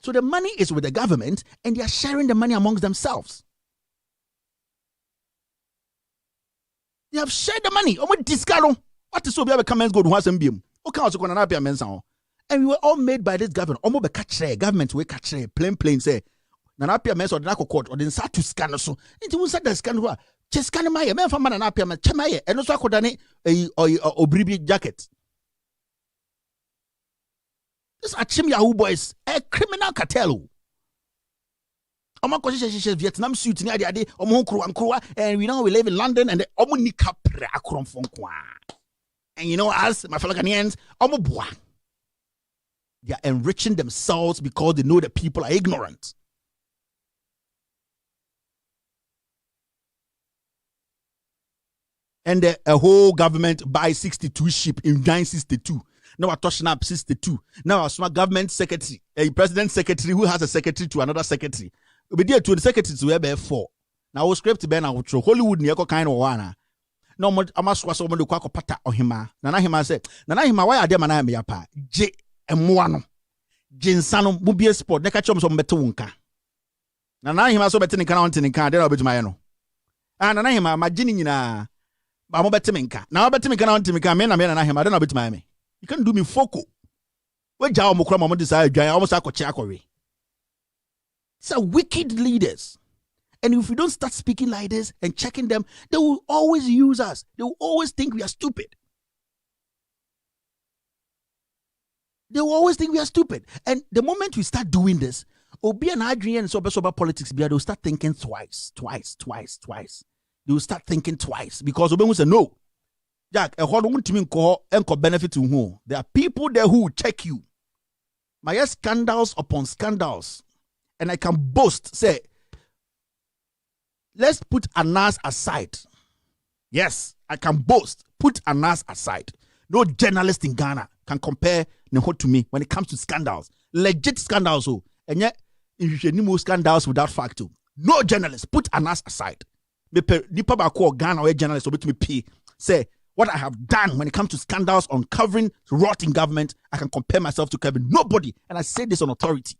So the money is with the government and they are sharing the money amongst themselves. They have shared the money. What is so be comments go to once and beam? Okay, also going to mensa. And we were all made by this government. Almost be catch government we catch plain say. Nanapia mens or Nako court or then start to scan so. Into who said the scan who just scan my man from Manapia chemaye and also kodane a obribi jacket. This Achim Yahoo boys, a criminal cartel. Vietnam suit near the idea, and we know we live in London and the Omonika Prakron Fonkwa. And you know, as my fellow Ghanaians, Omobwa. They are enriching themselves because they know the people are ignorant. And a whole government buys 62 sheep in 962. Now we're touching up 62. Now our smart government secretary, a president secretary who has a secretary to another secretary. We did to the secretary to where 4. Now we script ben out through Hollywood near kind of one. No more I must was someone to quack pata or hima. Nana hima said, Nana hima, why are them and I me apa? J and Moano. Jinsano Mubia sport, Nekachum some betunka. Nana hima so better in counting in car, there will be my own. And Nana hima, my ginina. I'm a better minka. Now better me can me come in, and I him, I don't know bit my me. You can do me foco. Where Jao Mokrama decide, I almost a cochakori. These are wicked leaders. And if we don't start speaking like this and checking them, they will always use us. They will always think we are stupid. They will always think we are stupid. And the moment we start doing this, Obi and Adrian and Soba politics, they'll start thinking twice. They will start thinking twice. Because Obi will say, no. Jack, a whole woman to me call and benefit to who? There are people there who will check you. My scandals upon scandals. And I can boast, say, let's put Anas aside. Yes, I can boast, put Anas aside. No journalist in Ghana can compare Neho to me when it comes to scandals. Legit scandals. Oh, and yet, if you need more scandals without fact. No journalist, put Anas aside. Nipa bako Ghana or journalist will be me pay. Say, what I have done when it comes to scandals, uncovering rot in government, I can compare myself to Kevin. Nobody. And I say this on authority.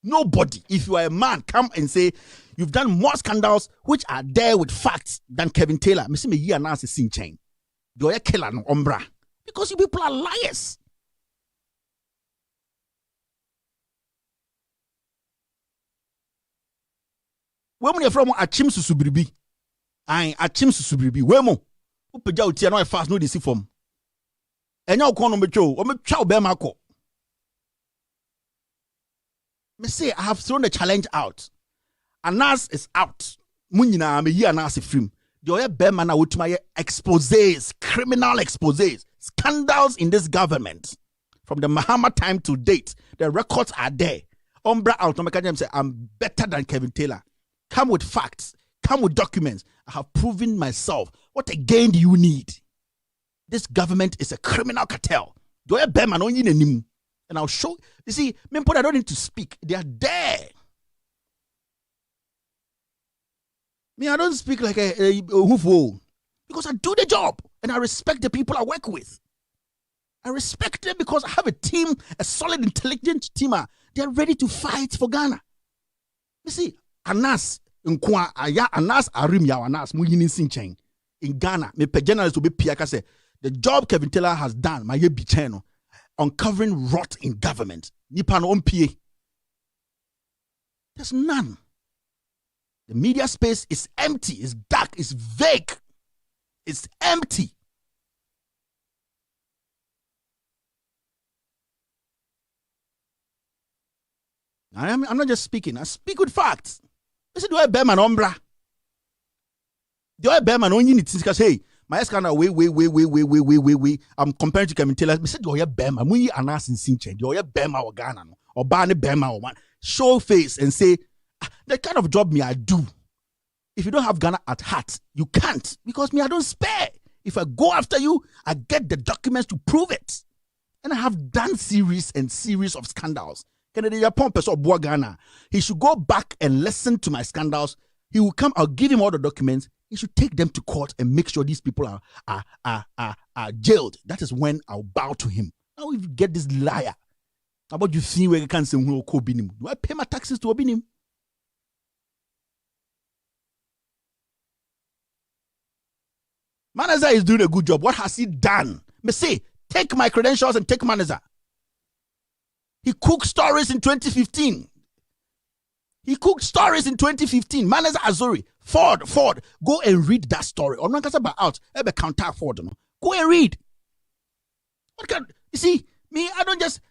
Nobody. If you are a man, come and say you've done more scandals which are there with facts than Kevin Taylor. Me see me here now sin chain. Do you killer no umbra? Because you people are liars. Where you from? Achim susubribi. I achim susubribi. Where mo? Upeja uti no fast no disi form. Enya ukono mecho. O mecha obe mako. Me say I have thrown the challenge out. Anas is out. Munyina me here Anas film. The other bear na wotuma exposés, criminal exposés, scandals in this government from the Mahama time to date. The records are there. Umbra out. No say I'm better than Kevin Taylor. Come with facts. Come with documents. I have proven myself. What again do you need? This government is a criminal cartel. Do I bear man on you? And I'll show. You see, I don't need to speak. They are there. Me, I don't speak like a hoofo because I do the job. And I respect the people I work with. I respect them because I have a team, a solid, intelligent team. They're ready to fight for Ghana. You see, Anas, Anas Arim ya Anas Muyini Sincheng in Ghana. Me pe journalist will be Piaka say the job Kevin Taylor has done, my yebi channel, uncovering rot in government. Nipan PA. There's none. The media space is empty, it's dark, it's vague, it's empty. I'm not just speaking, I speak with facts. This is the way Bearman Umbra. The way Bearman only needs to say, hey, my escana, wait. I'm comparing to Kevin Taylor. I said, you're Bearman, we are not in Sinchen, you're Bearman or Ghana, or Barney Bearman or one. Show face and say, the kind of job me I do. If you don't have Ghana at heart, you can't, because me I don't spare. If I go after you, I get the documents to prove it. And I have done series of scandals. Kennedy Yapon Peso Boa Ghana. He should go back and listen to my scandals. He will come, I'll give him all the documents. He should take them to court and make sure these people are jailed. That is when I'll bow to him. Now if you get this liar, how about you see where you can say do I pay my taxes to Obinim? Manager is doing a good job. What has he done? Me say, take my credentials and take manager. He cooked stories in 2015. Manager Azori, Ford. Go and read that story. I'm not about out. Ever counter Ford. No? Go and read. You see, me, I don't just.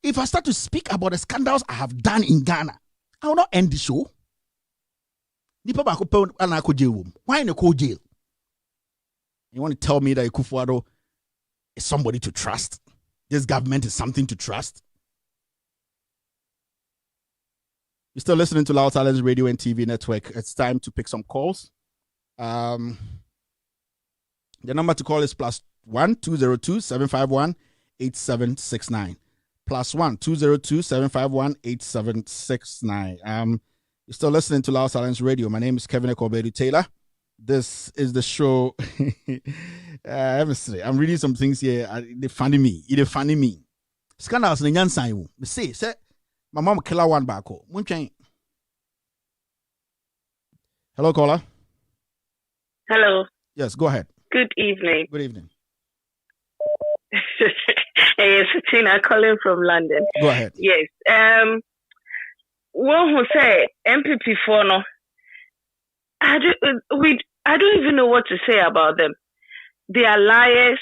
If I start to speak about the scandals I have done in Ghana, I will not end the show. Why in a cold jail? You want to tell me that Akufo-Addo is somebody to trust? This government is something to trust? You're still listening to Loud Talents Radio and TV Network. It's time to pick some calls. The number to call is +1 202 751 8769. +1 202 751 8769. You're still listening to Loud Talents Radio. My name is Kevin Ekobedu Taylor. This is the show. I'm reading some things here. They funny me. Scandals in Yansan. Say, my mom killer one back home. Hello, caller. Hello. Yes, go ahead. Good evening. Good evening. Hey, it's Tina calling from London. Go ahead. Yes. One who say MPP for no. I don't even know what to say about them. They are liars.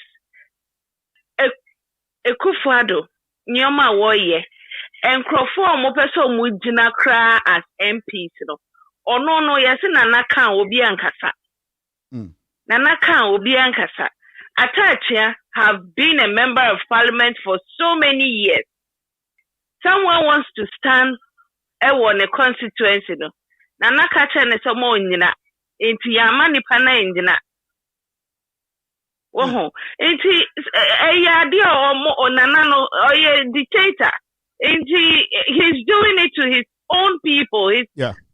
Akufo-Addo, Nyoma Woye, and Crawford Mopeso Mujina Kra as MPs. Oh no, yes, Nana Khan will be Ankasa. Nana Khan will be Ankasa. Atachia have been a member of parliament for so many years. Someone wants to stand on a constituency. Nana kacha ne somo nyina enti yama nipa na nyina woho enti eyade o nana no oye dictator enti he's doing it to his own people,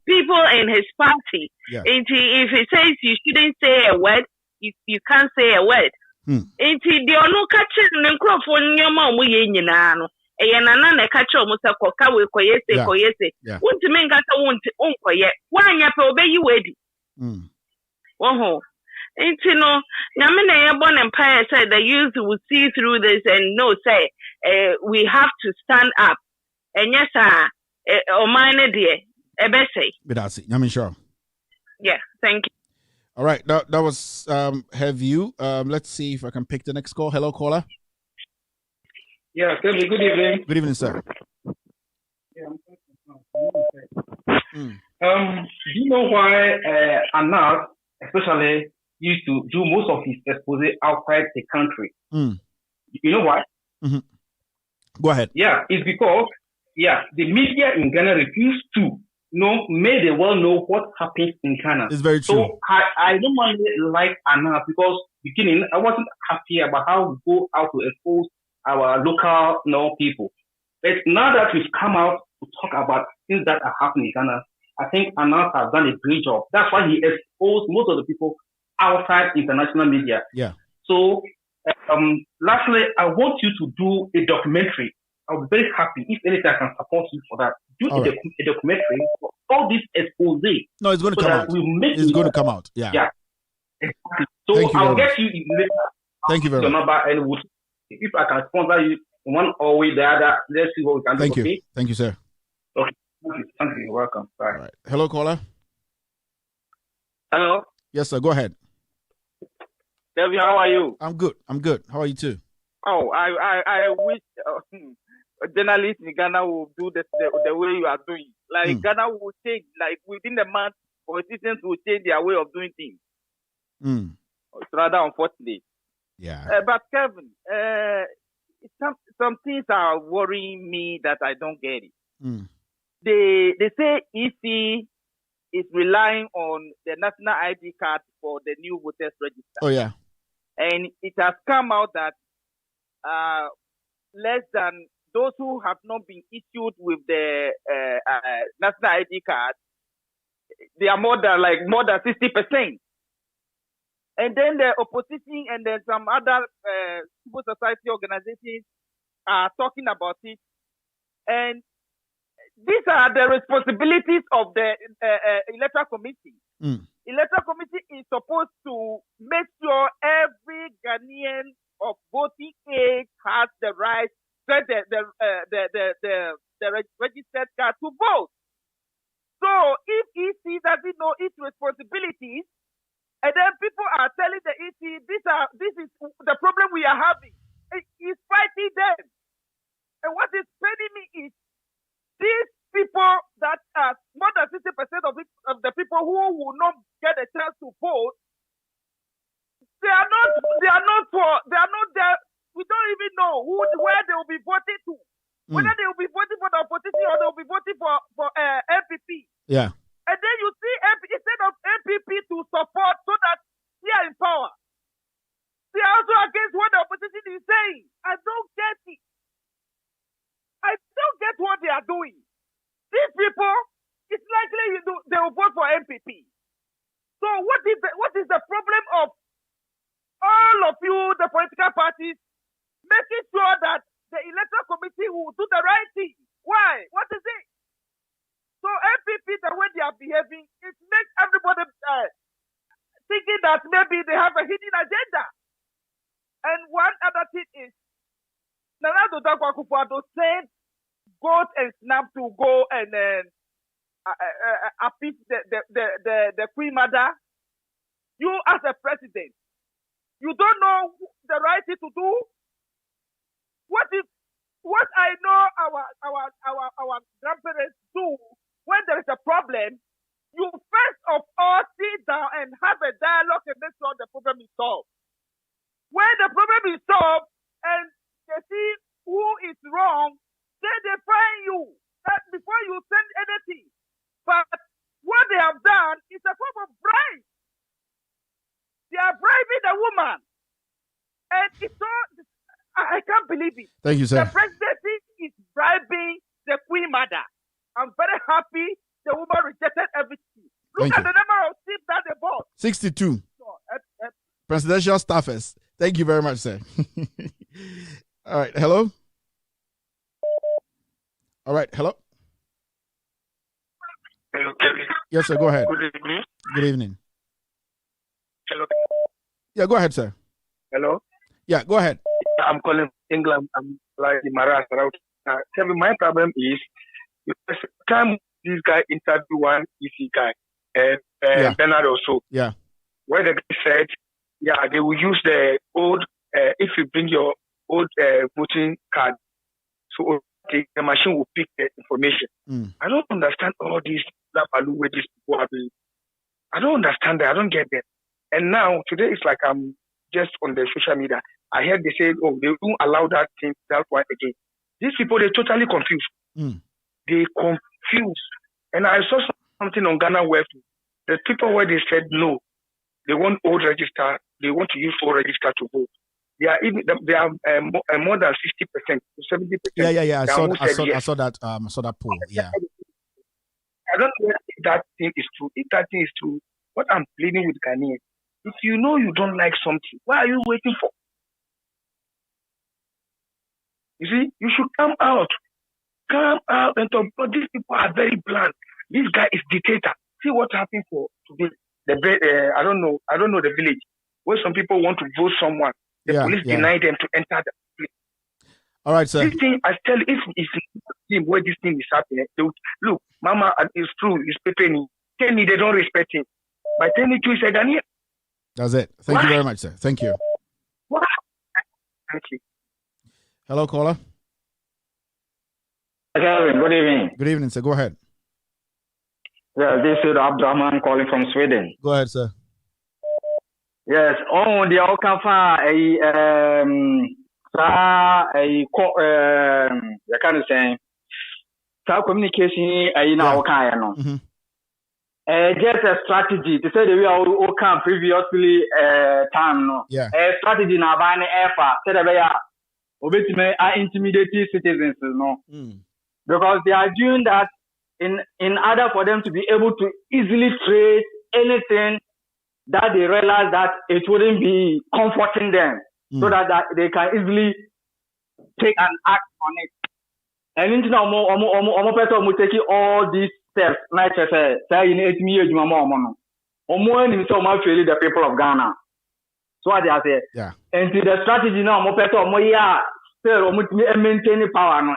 people in his party. Enti if he says you shouldn't say a word, you can't say a word. Enti de onu kacha ne nkrofo nyoma omo ye nyina no nana na kacha omo se koka we koyese wonti me nkata wonti onkoye wanya pe obeyi wedi woho enti no nyame na ye born empire said the youth will see through this and no say we have to stand up and yes o mine de ebese Bidasi nyame sure. Yeah, thank you. All right, that was her view. Let's see if I can pick the next call. Hello, caller. Yeah, good evening. Good evening, sir. Yeah, do you know why Anas especially used to do most of his expose outside the country? You know why? Mm-hmm. Go ahead. Yeah, it's because the media in Ghana refused to make the world know what happens in Ghana. It's very true. So I don't want to like Anas because beginning I wasn't happy about how we go out to expose our local people. But now that we've come out to talk about things that are happening in Ghana, I think Anas has done a great job. That's why he exposed most of the people outside international media. Yeah. So, lastly, I want you to do a documentary. I'll be very happy if anything I can support you for that. Do a documentary for all this expose. No, it's going to come out. It's going to come out. Yeah. Yeah. Exactly. So I'll get you later. Thank you very much. Number and if I can sponsor you in one or way the other, let's see what we can do. Thank you. Okay? Thank you, sir. Okay. Thank you. You're welcome. Bye. All right. Hello, caller. Hello. Yes, sir. Go ahead. David, how are you? I'm good. How are you too? Oh, I wish journalists in Ghana will do the way you are doing. Like Ghana will change. Like within a month, politicians will change their way of doing things. It's rather unfortunate. Yeah. But Kevin, some things are worrying me that I don't get it. They say EC is relying on the national ID card for the new voters register. Oh yeah. And it has come out that less than those who have not been issued with the national ID card, they are more than 60%. And then the opposition and then some other civil society organizations are talking about it. And these are the responsibilities of the electoral committee. Electoral committee is supposed to make sure every Ghanaian of voting age has the right to the registered card to vote. So if EC doesn't know its responsibilities, and then people are telling the EC, this is the problem we are having. It's fighting them. And what is paining me is these people that are more than 60% of the people who will not get a chance to vote, they are not there. We don't even know where they will be voting to. Whether they will be voting for the opposition or they will be voting for MPP. Yeah. And then you see instead of MPP to support so that they are in power, they are also against what the opposition is saying. I don't get it. I don't get what they are doing. These people, it's likely they will vote for MPP. So what is the problem of all of you, the political parties, making sure that the electoral committee will do the right thing? Why? What is it? So MPP, the way they are behaving, it makes everybody thinking that maybe they have a hidden agenda. And one other thing is, Nana Dodakwa Akufo-Addo sent Goat and Snap to go and appease the Queen Mother. You as a president, you don't know the right thing to do. What I know our grandparents do when there is a problem, you first of all sit down and have a dialogue and make sure the problem is solved. When the problem is solved and they see who is wrong, then they fine you before you send anything. But what they have done is a form of bribe. They are bribing the woman. And it's so, I can't believe it. Thank you, sir. The presidency is bribing the Queen Mother. I'm very happy the woman rejected everything. Look at the number of seats that they bought. 62. Presidential staffers. Thank you very much, sir. All right. Hello? All right. Hello? Hello, Kevin. Yes, sir. Go ahead. Good evening. Good evening. Hello. Yeah, go ahead, sir. Hello? Yeah, go ahead. I'm calling England. I'm like Maras. Kevin, my problem is, time this guy interviewed one EC guy, and Bernard also. Yeah. Where the guy said, they will use the old, if you bring your old voting card, so the machine will pick the information. I don't understand all these lapalu where these people are doing. I don't understand that. I don't get that. And now, today, it's like I'm just on the social media. I heard they say, they won't allow that thing, that one again. These people, they're totally confused. They confused. And I saw something on Ghana Web. The people where they said no, they want old register, they want to use old register to vote. They are more than 60% to 70%. Yeah. I saw that poll. Yeah. I don't know if that thing is true. If that thing is true, what I'm pleading with Ghanaians, If you know you don't like something, why are you waiting for? You see, you should come out and talk. But these people are very blunt. This guy is dictator. See what happened to I don't know the village where some people want to vote someone. The police deny them to enter the place. All right, sir. This thing, I tell you, if it's team where this thing is happening, they would, look, Mama, it's true, it's Pepeni. Kenny, they don't respect him. But Kenny too is a Ghanaian. That's it. Thank you very much, sir. Thank you. What? Thank you. Hello, caller. Good evening. Good evening, sir. Go ahead. Yeah, this is Abdurrahman calling from Sweden. Go ahead, sir. Yes, on the Okafa, I can't say, communication, just a strategy to say that we are all previously time. A strategy now by the effort, said that are intimidating citizens, because they are doing that in order for them to be able to easily trace anything that they realize that it wouldn't be comforting them, so that they can easily take an act on it. And into now, I'm taking all these steps. Like I say in 8 years, the people of Ghana. So what they say, and to the strategy now, still maintaining power, and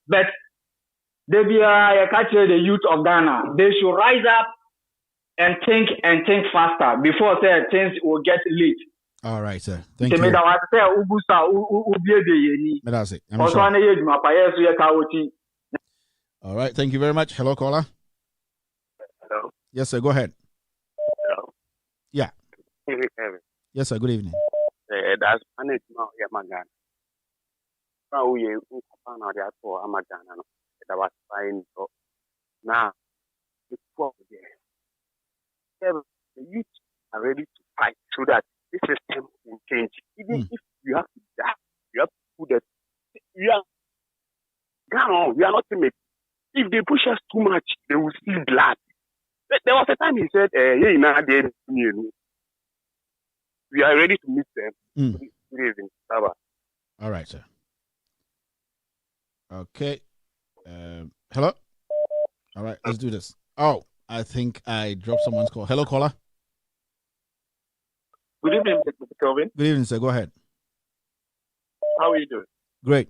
but they be the youth of Ghana. They should rise up and think faster before things will get late. All right, sir. Thank you. All right. Thank you very much. Hello, caller. Hello. Yes, sir. Go ahead. Hello. Yeah. Yes, sir. Good evening. That's management. Yeah, my God. Now we are for Amagana. That was fine. Now, the youth are ready to fight so that this system will change. Even if you have to die, you have to put that. We are not timid. If they push us too much, they will see blood. There was a time he said, we are ready to meet them. All right, sir. Okay. Hello? All right, let's do this. Oh, I think I dropped someone's call. Hello, caller. Good evening, Mr. Kelvin. Good evening, sir. Go ahead. How are you doing? Great.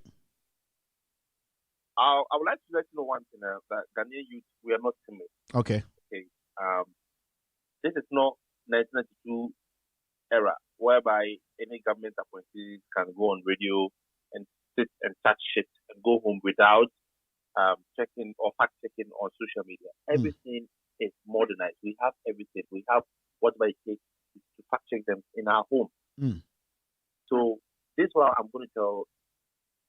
I would like to let you know one thing, that Ghanaian youth, we are not timid. Okay. This is not 1992 era whereby any government appointees can go on radio and sit and touch shit and go home without checking or fact checking on social media. Everything is modernized. We have everything. We have whatever it takes to fact check them in our home. So this is what I'm going to tell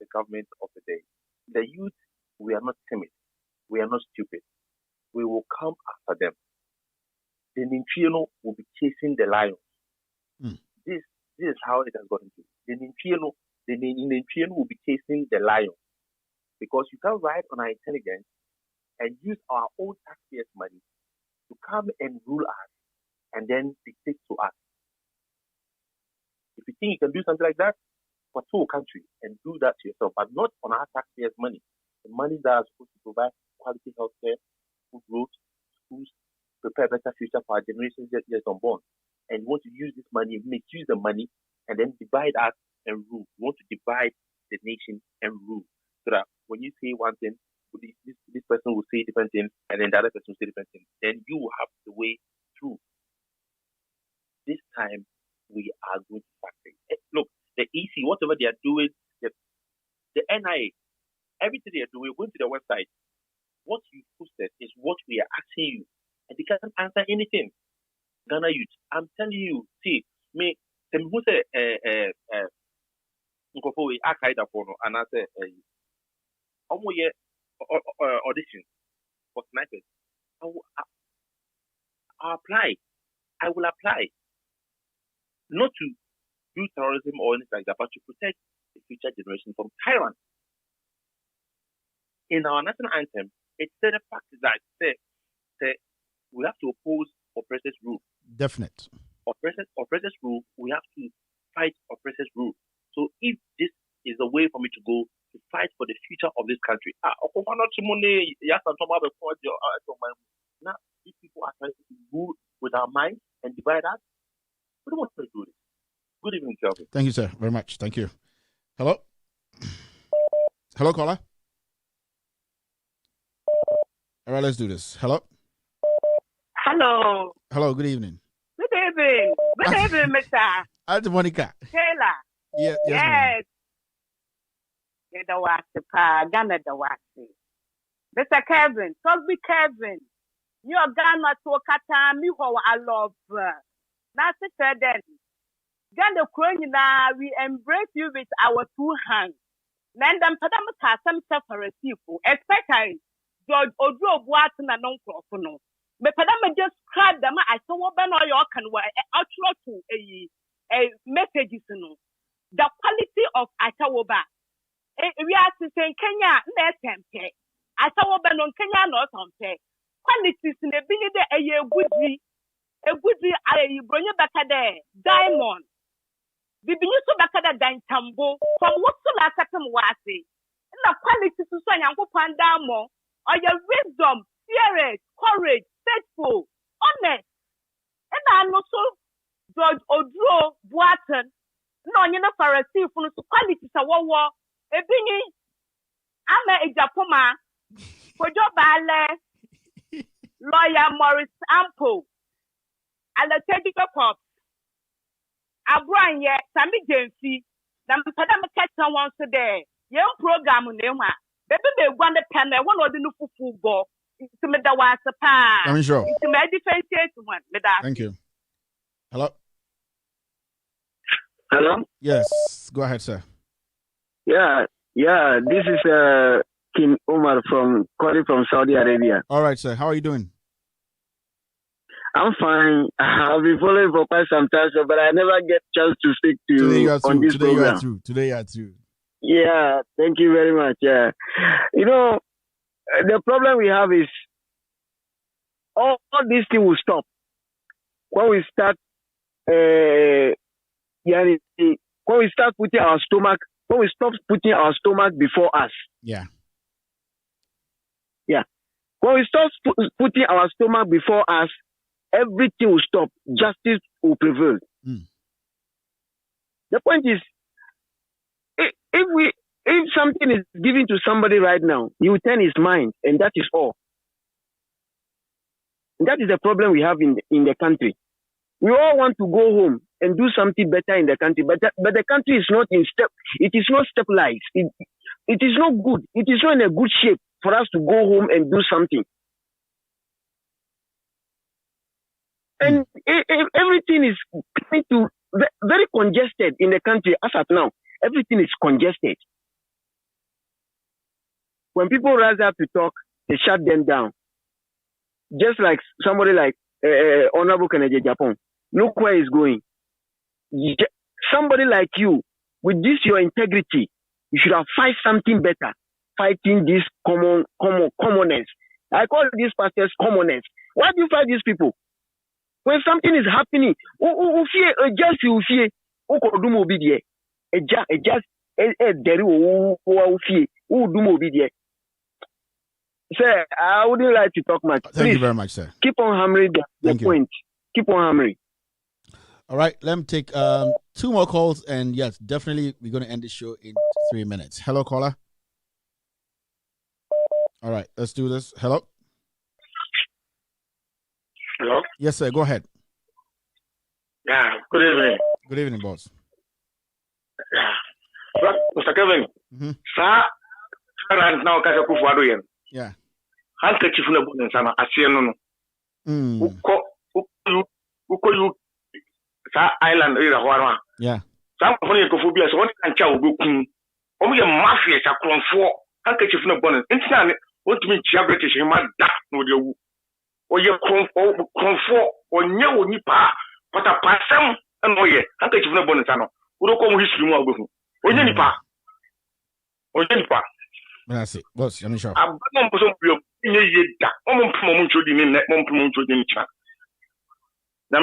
the government of the day. The youth, we are not timid. We are not stupid. We will come after them. The Nintriano will be chasing the lions. This is how it has gotten to. The Nintriano will be chasing the lions. Because you can ride on our intelligence and use our own taxpayers' money to come and rule us and then dictate to us. If you think you can do something like that, for the whole country and do that to yourself, but not on our taxpayers' money. The money that is supposed to provide quality healthcare, good roads, schools, prepare a better future for our generations yet unborn. And you want to use this money, misuse the money, and then divide us and rule. You want to divide the nation and rule. So that when you say one thing, this person will say different things, and then the other person will say different things. Then you will have the way through. This time, we are going to factory. Look, the EC, whatever they are doing, the NIA, everything they are doing, going to their website, what you posted is what we are asking you. And they can't answer anything. Ghana youth, I'm telling you, see, me, who say, Al-Qaeda for no, and I say, audition for snipers. I'll apply. I will apply. Not to do terrorism or anything like that, but to protect the future generation from tyrants. In our national anthem, it said the fact that we have to oppose oppressors' rule. Definite. oppressors rule, we have to fight oppressors rule. So if this is a way for me to go to fight for the future of this country, now these people are trying to rule with our minds and divide us. We don't want to do this. Good evening, Kelvin. Thank you, sir, very much. Thank you. Hello? Hello, caller? All right, let's do this. Hello? Hello. Hello, good evening. Good evening. Good evening, Mr. Auntie Monica. Taylor. Yes. Yes. The Wasi, Ghana the Wasi. Mr. Kevin, Cosby Kevin. You're Ghana to Kata, me who I love. That's it then. Ghana Kronia, we embrace you with our two hands. Then Padamata, some separate people, especially George Odro Boatin and non Crofono. But Padama just cried them. I saw what Ben or York and were outlaw to a message. The quality of Atawoba. We are to say Kenya, let's tempe. Atawoba non Kenya, not on pay. Qualities in the beginning a goodly, I bring you back there, diamond. The Binuso Bakada Dantambo, from what so last time was it? And the quality to say Uncle Pandamo, or your wisdom, spirit, courage, faithful, honest. And I know so George Odro Boatin, no, you know, for a sea full of qualities a war, a bingy, I'm a Japoma, for your ballet, lawyer Morris Ample, and the technical corps. Abraham yet, Sammy Jensi, the Madame Catcher wants today. Young program on them. Baby, they want the pen, one or the new football. To me, the was a pa. I'm sure. To my defense, one. Thank you. Hello? Hello? Yes, go ahead, sir. Yeah, this is King Omar calling from Saudi Arabia. All right, sir. How are you doing? I'm fine. I've been following for quite some time, but I never get a chance to speak to you on this program. Today you are through. Yeah, thank you very much. Yeah. You know, the problem we have is all these things will stop when we start putting our stomach, when we stop putting our stomach before us. Yeah. Yeah. When we stop putting our stomach before us, everything will stop. Justice will prevail. The point is, if something is given to somebody right now, he will turn his mind, and that is all. And that is the problem we have in the country. We all want to go home and do something better in the country, but the country is not in step. It is not stabilized. It is not good. It is not in a good shape for us to go home and do something. And everything is coming to very congested in the country as of now. Everything is congested. When people rise up to talk, they shut them down. Just like somebody like Honorable Kennedy Japan. Look where he's going. Somebody like you, with this your integrity, you should have fight something better. Fighting this commonness. I call these pastors commonness. Why do you fight these people? When something is happening, Sir, I wouldn't like to talk much. Thank you very much, sir. Keep on hammering the point. Keep on hammering. All right, let me take 2 more calls, and yes, definitely we're going to end the show in 3 minutes. Hello, caller. All right, let's do this. Hello. Hello? Yes, sir. Go ahead. Yeah, good evening. Good evening, boss. Yeah. Mr. Kevin, sir, now yeah. Handkerchief na bu nsana asie no no. Uko you sa island area ho ara. Yeah. Some for the phobia so one can cha obekum. Omo ye mafia cha kronfo handkerchief na bu nsana wotumi chia British ma da no de wu. Oye kronfo onye oni pa pata pasam no ye handkerchief na bu nsana. Uro ko mu history mu obehu. Onye ni pa. Onye ni pa. That's it. Boss, I'm sure. I'm going to the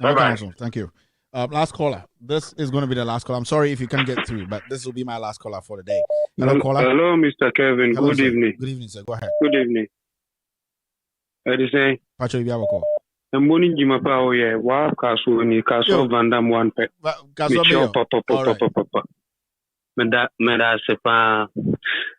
Bye-bye. Thank you. Last caller. This is going to be the last call. I'm sorry if you can't get through, but this will be my last caller for the day. Hello, caller. Hello, Mr. Kevin. Hello, Good sir. evening. Good evening, sir. Go ahead. Good evening. I say, Pacho, you have a call. The morning Jima Pao, yeah, wow, Castle Van Dam one pet. Papa. Meda sepa.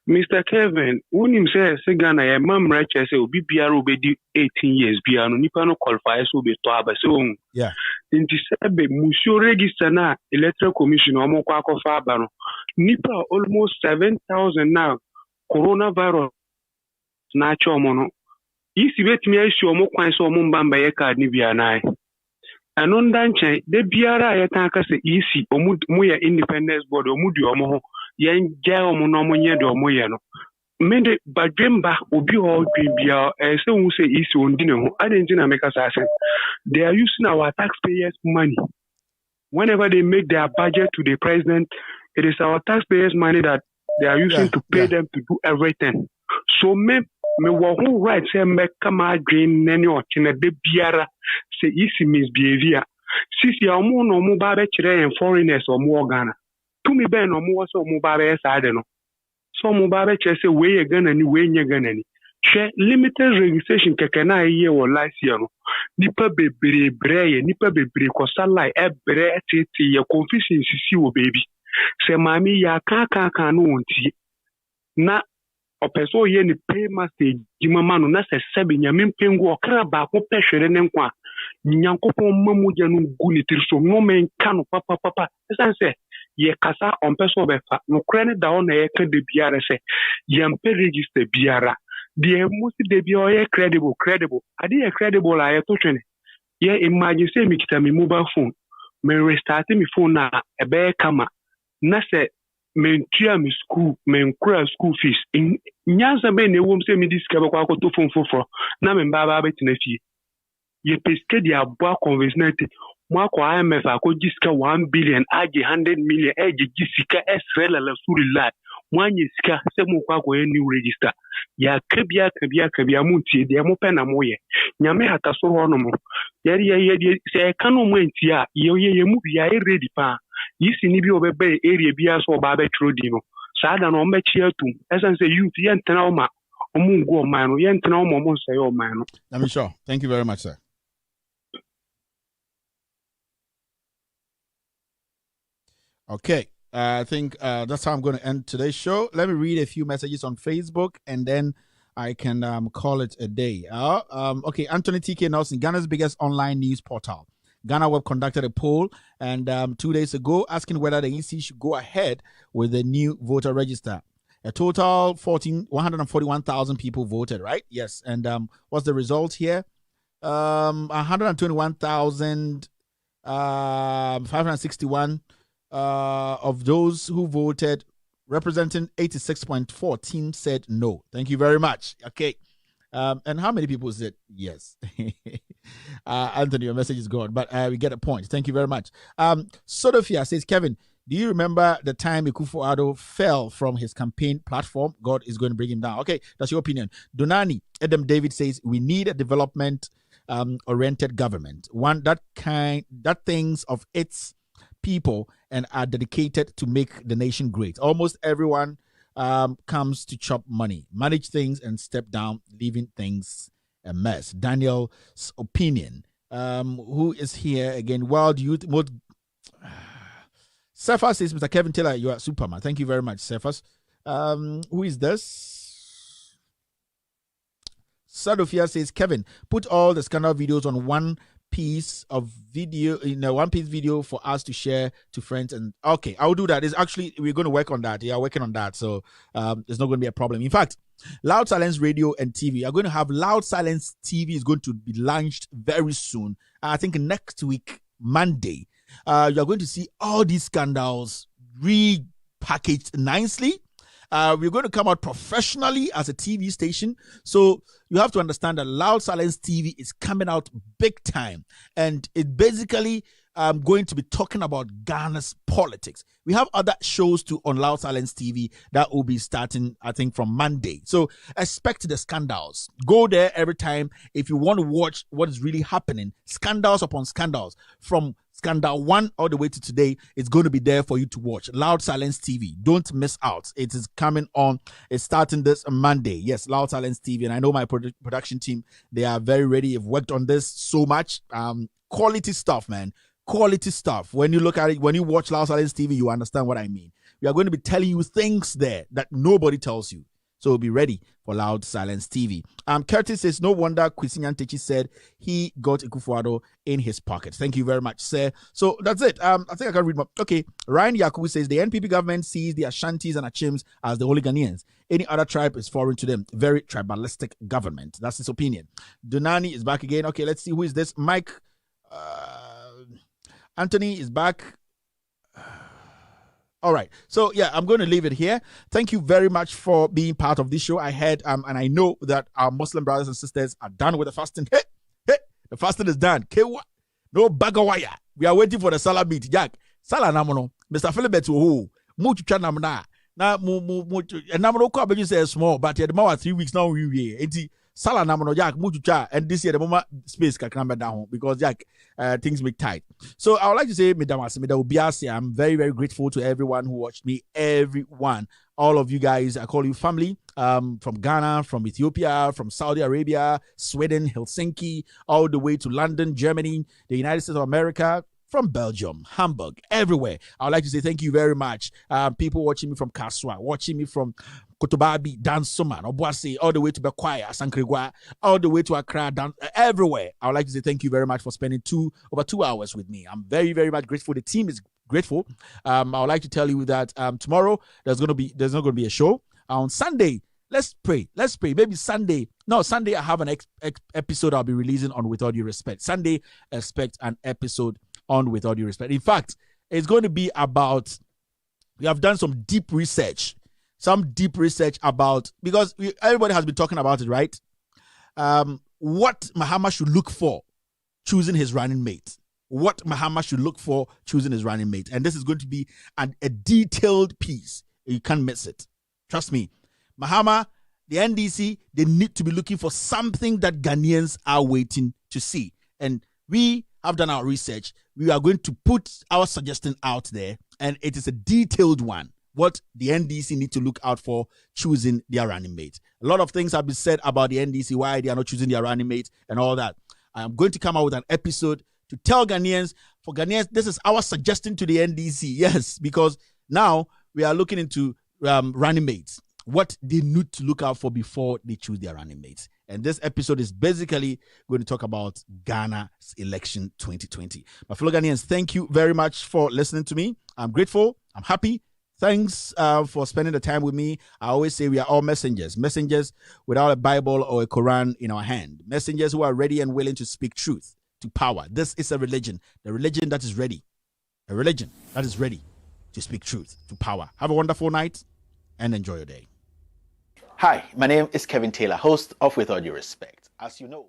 Mr. Kevin, when him say Segana, a mum righteous, will be BRO 18 years, Biano, Nipano qualifies will be to have a song. Yeah. In December, Monsieur Register na Electoral Commission, or Mokwako Fabano. Nipa almost 7,000 now. Coronavirus, natural mono. Isi bet me issue mo kwan so mo mbamba ye card ni bia nai. Ano ndanche de biara ye tan ka se isi omu ye independence board omu di omo ho ye nja omo no mo nye de omo ye no. Mende badwemba obi ho dwen bia se hu se isi ondi ne ho adenji na meka sa sen. They are using our taxpayers money. Whenever they make their budget to the president, it is our taxpayers money that they are using to pay them to do everything. So me who right say me come dream nani o kina de biara say isi misbehavior. Sisi omo no mo ba be kire foreigners o mo Ghana. To me be no mo so mo ba be side no. So mo ba be kire say we ye Ghana ni we nye Ghana ni. Share limited registration keke na ye wo last year no. Nipa bebre ko salai ebre tete ye confusion sisi wo baby. Se mami ya ka no onti. Na opeso ye ni pay master jimama no na se sebe nyame mpengu okra ba ko pehwere ne nkwa nyankopon mamu je no gu ni tirso no men kanu papa esanse ye kasa on peso be fa no krene da on ye ka de biara se ye mpe register biara de musi de bi o ye credible ade ye credible la ye to twene ye imagine say mi kita mi mobile phone me restart mi phone na ebe kama na se mentua mi school menkura school fees nyanza be na ewom se mi diska be kwa to phone foforo na me baba betina fie ye peske dia boa conventionality mo akwa IMF akoji sika 1 billion age 100 million age sika esrela la surila mo anye sika se mo kwa ko new register ya kabia munti de mo pena mo ye nyame hata so ho no mo ye se kanu mo ntia ye mu bia e ready pa yisi ni bi obebe area bia so ba be trodi no saada no mbe chia tu essence youth ye ntena o ma omungu o man no ye ntena o mo nse o man no. I'm sure. Thank you very much, sir. Okay, I think that's how I'm going to end today's show. Let me read a few messages on Facebook and then I can call it a day. Okay, Anthony TK Nelson, Ghana's biggest online news portal. Ghana Web conducted a poll and 2 days ago asking whether the EC should go ahead with the new voter register. A total 141,000 people voted, right? Yes. And what's the result here? 121,561 of those who voted, representing 86.4 teams, said no. Thank you very much. Okay. And how many people said yes? Anthony, your message is gone, but we get a point. Thank you very much. Sodofia says, Kevin, do you remember the time Akufo-Addo fell from his campaign platform? God is going to bring him down. Okay, that's your opinion. Donani Adam David says, we need a development oriented government, one that thinks of its people and are dedicated to make the nation great. Almost everyone comes to chop money, manage things, and step down, leaving things a mess. Daniel's opinion. Who is here again? World Youth. Cephas says, Mr. Kevin Taylor, you are Superman. Thank you very much, Cephas. Who is this? Sadofia says, Kevin, put all the scandal videos on one piece of video, one piece video for us to share to friends. And okay, I'll do that. It's actually, we're going to work on that. Yeah, working on that. So there's not going to be a problem. In fact, Loud Silence Radio and TV are going to have Loud Silence TV is going to be launched very soon. I think next week, Monday. You're going to see all these scandals repackaged nicely. We're going to come out professionally as a TV station. So you have to understand that Loud Silence TV is coming out big time. And it basically going to be talking about Ghana's politics. We have other shows too on Loud Silence TV that will be starting, I think, from Monday. So expect the scandals. Go there every time if you want to watch what is really happening. Scandals upon scandals. From Scandal 1 all the way to today, it's going to be there for you to watch. Loud Silence TV. Don't miss out. It is coming on. It's starting this Monday. Yes, Loud Silence TV. And I know my production team, they are very ready. They've worked on this so much. Quality stuff, man. Quality stuff. When you look at it, when you watch Loud Silence TV, you understand what I mean. We are going to be telling you things there that nobody tells you. So be ready for Loud Silence TV. Curtis says, no wonder Kwisinyan Techi said he got Ekufuado in his pocket. Thank you very much, sir. So that's it. I think I can read more. Okay. Ryan Yakubu says, the NPP government sees the Ashantis and Achims as the holy Ghanaians. Any other tribe is foreign to them. Very tribalistic government. That's his opinion. Donani is back again. Okay, let's see. Who is this? Mike Anthony is back. All right. So, yeah, I'm going to leave it here. Thank you very much for being part of this show. I heard and I know that our Muslim brothers and sisters are done with the fasting. Hey, the fasting is done. No bagawaya. We are waiting for the Salah meet. Jack, Salah namono. Mr. Philibert, who? Muchu chanamna. Na namono ko abeju say small, but the more 3 weeks now we enti Salah namono Jack muchu cha, and this year the moment space can come down because Jack things make tight. So I would like to say, I'm very, very grateful to everyone who watched me. Everyone, all of you guys, I call you family. From Ghana, from Ethiopia, from Saudi Arabia, Sweden, Helsinki, all the way to London, Germany, the United States of America, from Belgium, Hamburg, everywhere. I would like to say thank you very much. People watching me from Kaswa, watching me from Kotobabi, Dansoman, Obuasi, all the way to Bekwaya, Sankregwa, all the way to Accra, everywhere. I would like to say thank you very much for spending over 2 hours with me. I'm very, very much grateful. The team is grateful. I would like to tell you that tomorrow there's not going to be a show. On Sunday, let's pray. Maybe Sunday. No, Sunday I have an episode I'll be releasing on With All Due Respect. Sunday, expect an episode on With All Due Respect. In fact, it's going to be about, we have done some deep research about, because everybody has been talking about it, right? What Mahama should look for choosing his running mate. What Mahama should look for choosing his running mate. And this is going to be a detailed piece. You can't miss it. Trust me. Mahama, the NDC, they need to be looking for something that Ghanaians are waiting to see. And we have done our research. We are going to put our suggestion out there, and it is a detailed one. What the NDC need to look out for choosing their running mate. A lot of things have been said about the NDC, why they are not choosing their running mate and all that. I am going to come out with an episode to tell Ghanaians, for Ghanaians, this is our suggestion to the NDC. Yes, because now we are looking into running mates. What they need to look out for before they choose their running mates. And this episode is basically going to talk about Ghana's election 2020. My fellow Ghanaians, thank you very much for listening to me. I'm grateful. I'm happy. Thanks for spending the time with me. I always say we are all messengers without a Bible or a Quran in our hand. Messengers who are ready and willing to speak truth to power. This is a religion, the religion that is ready. A religion that is ready to speak truth to power. Have a wonderful night and enjoy your day. Hi, my name is Kevin Taylor, host of With All Due Respect. As you know,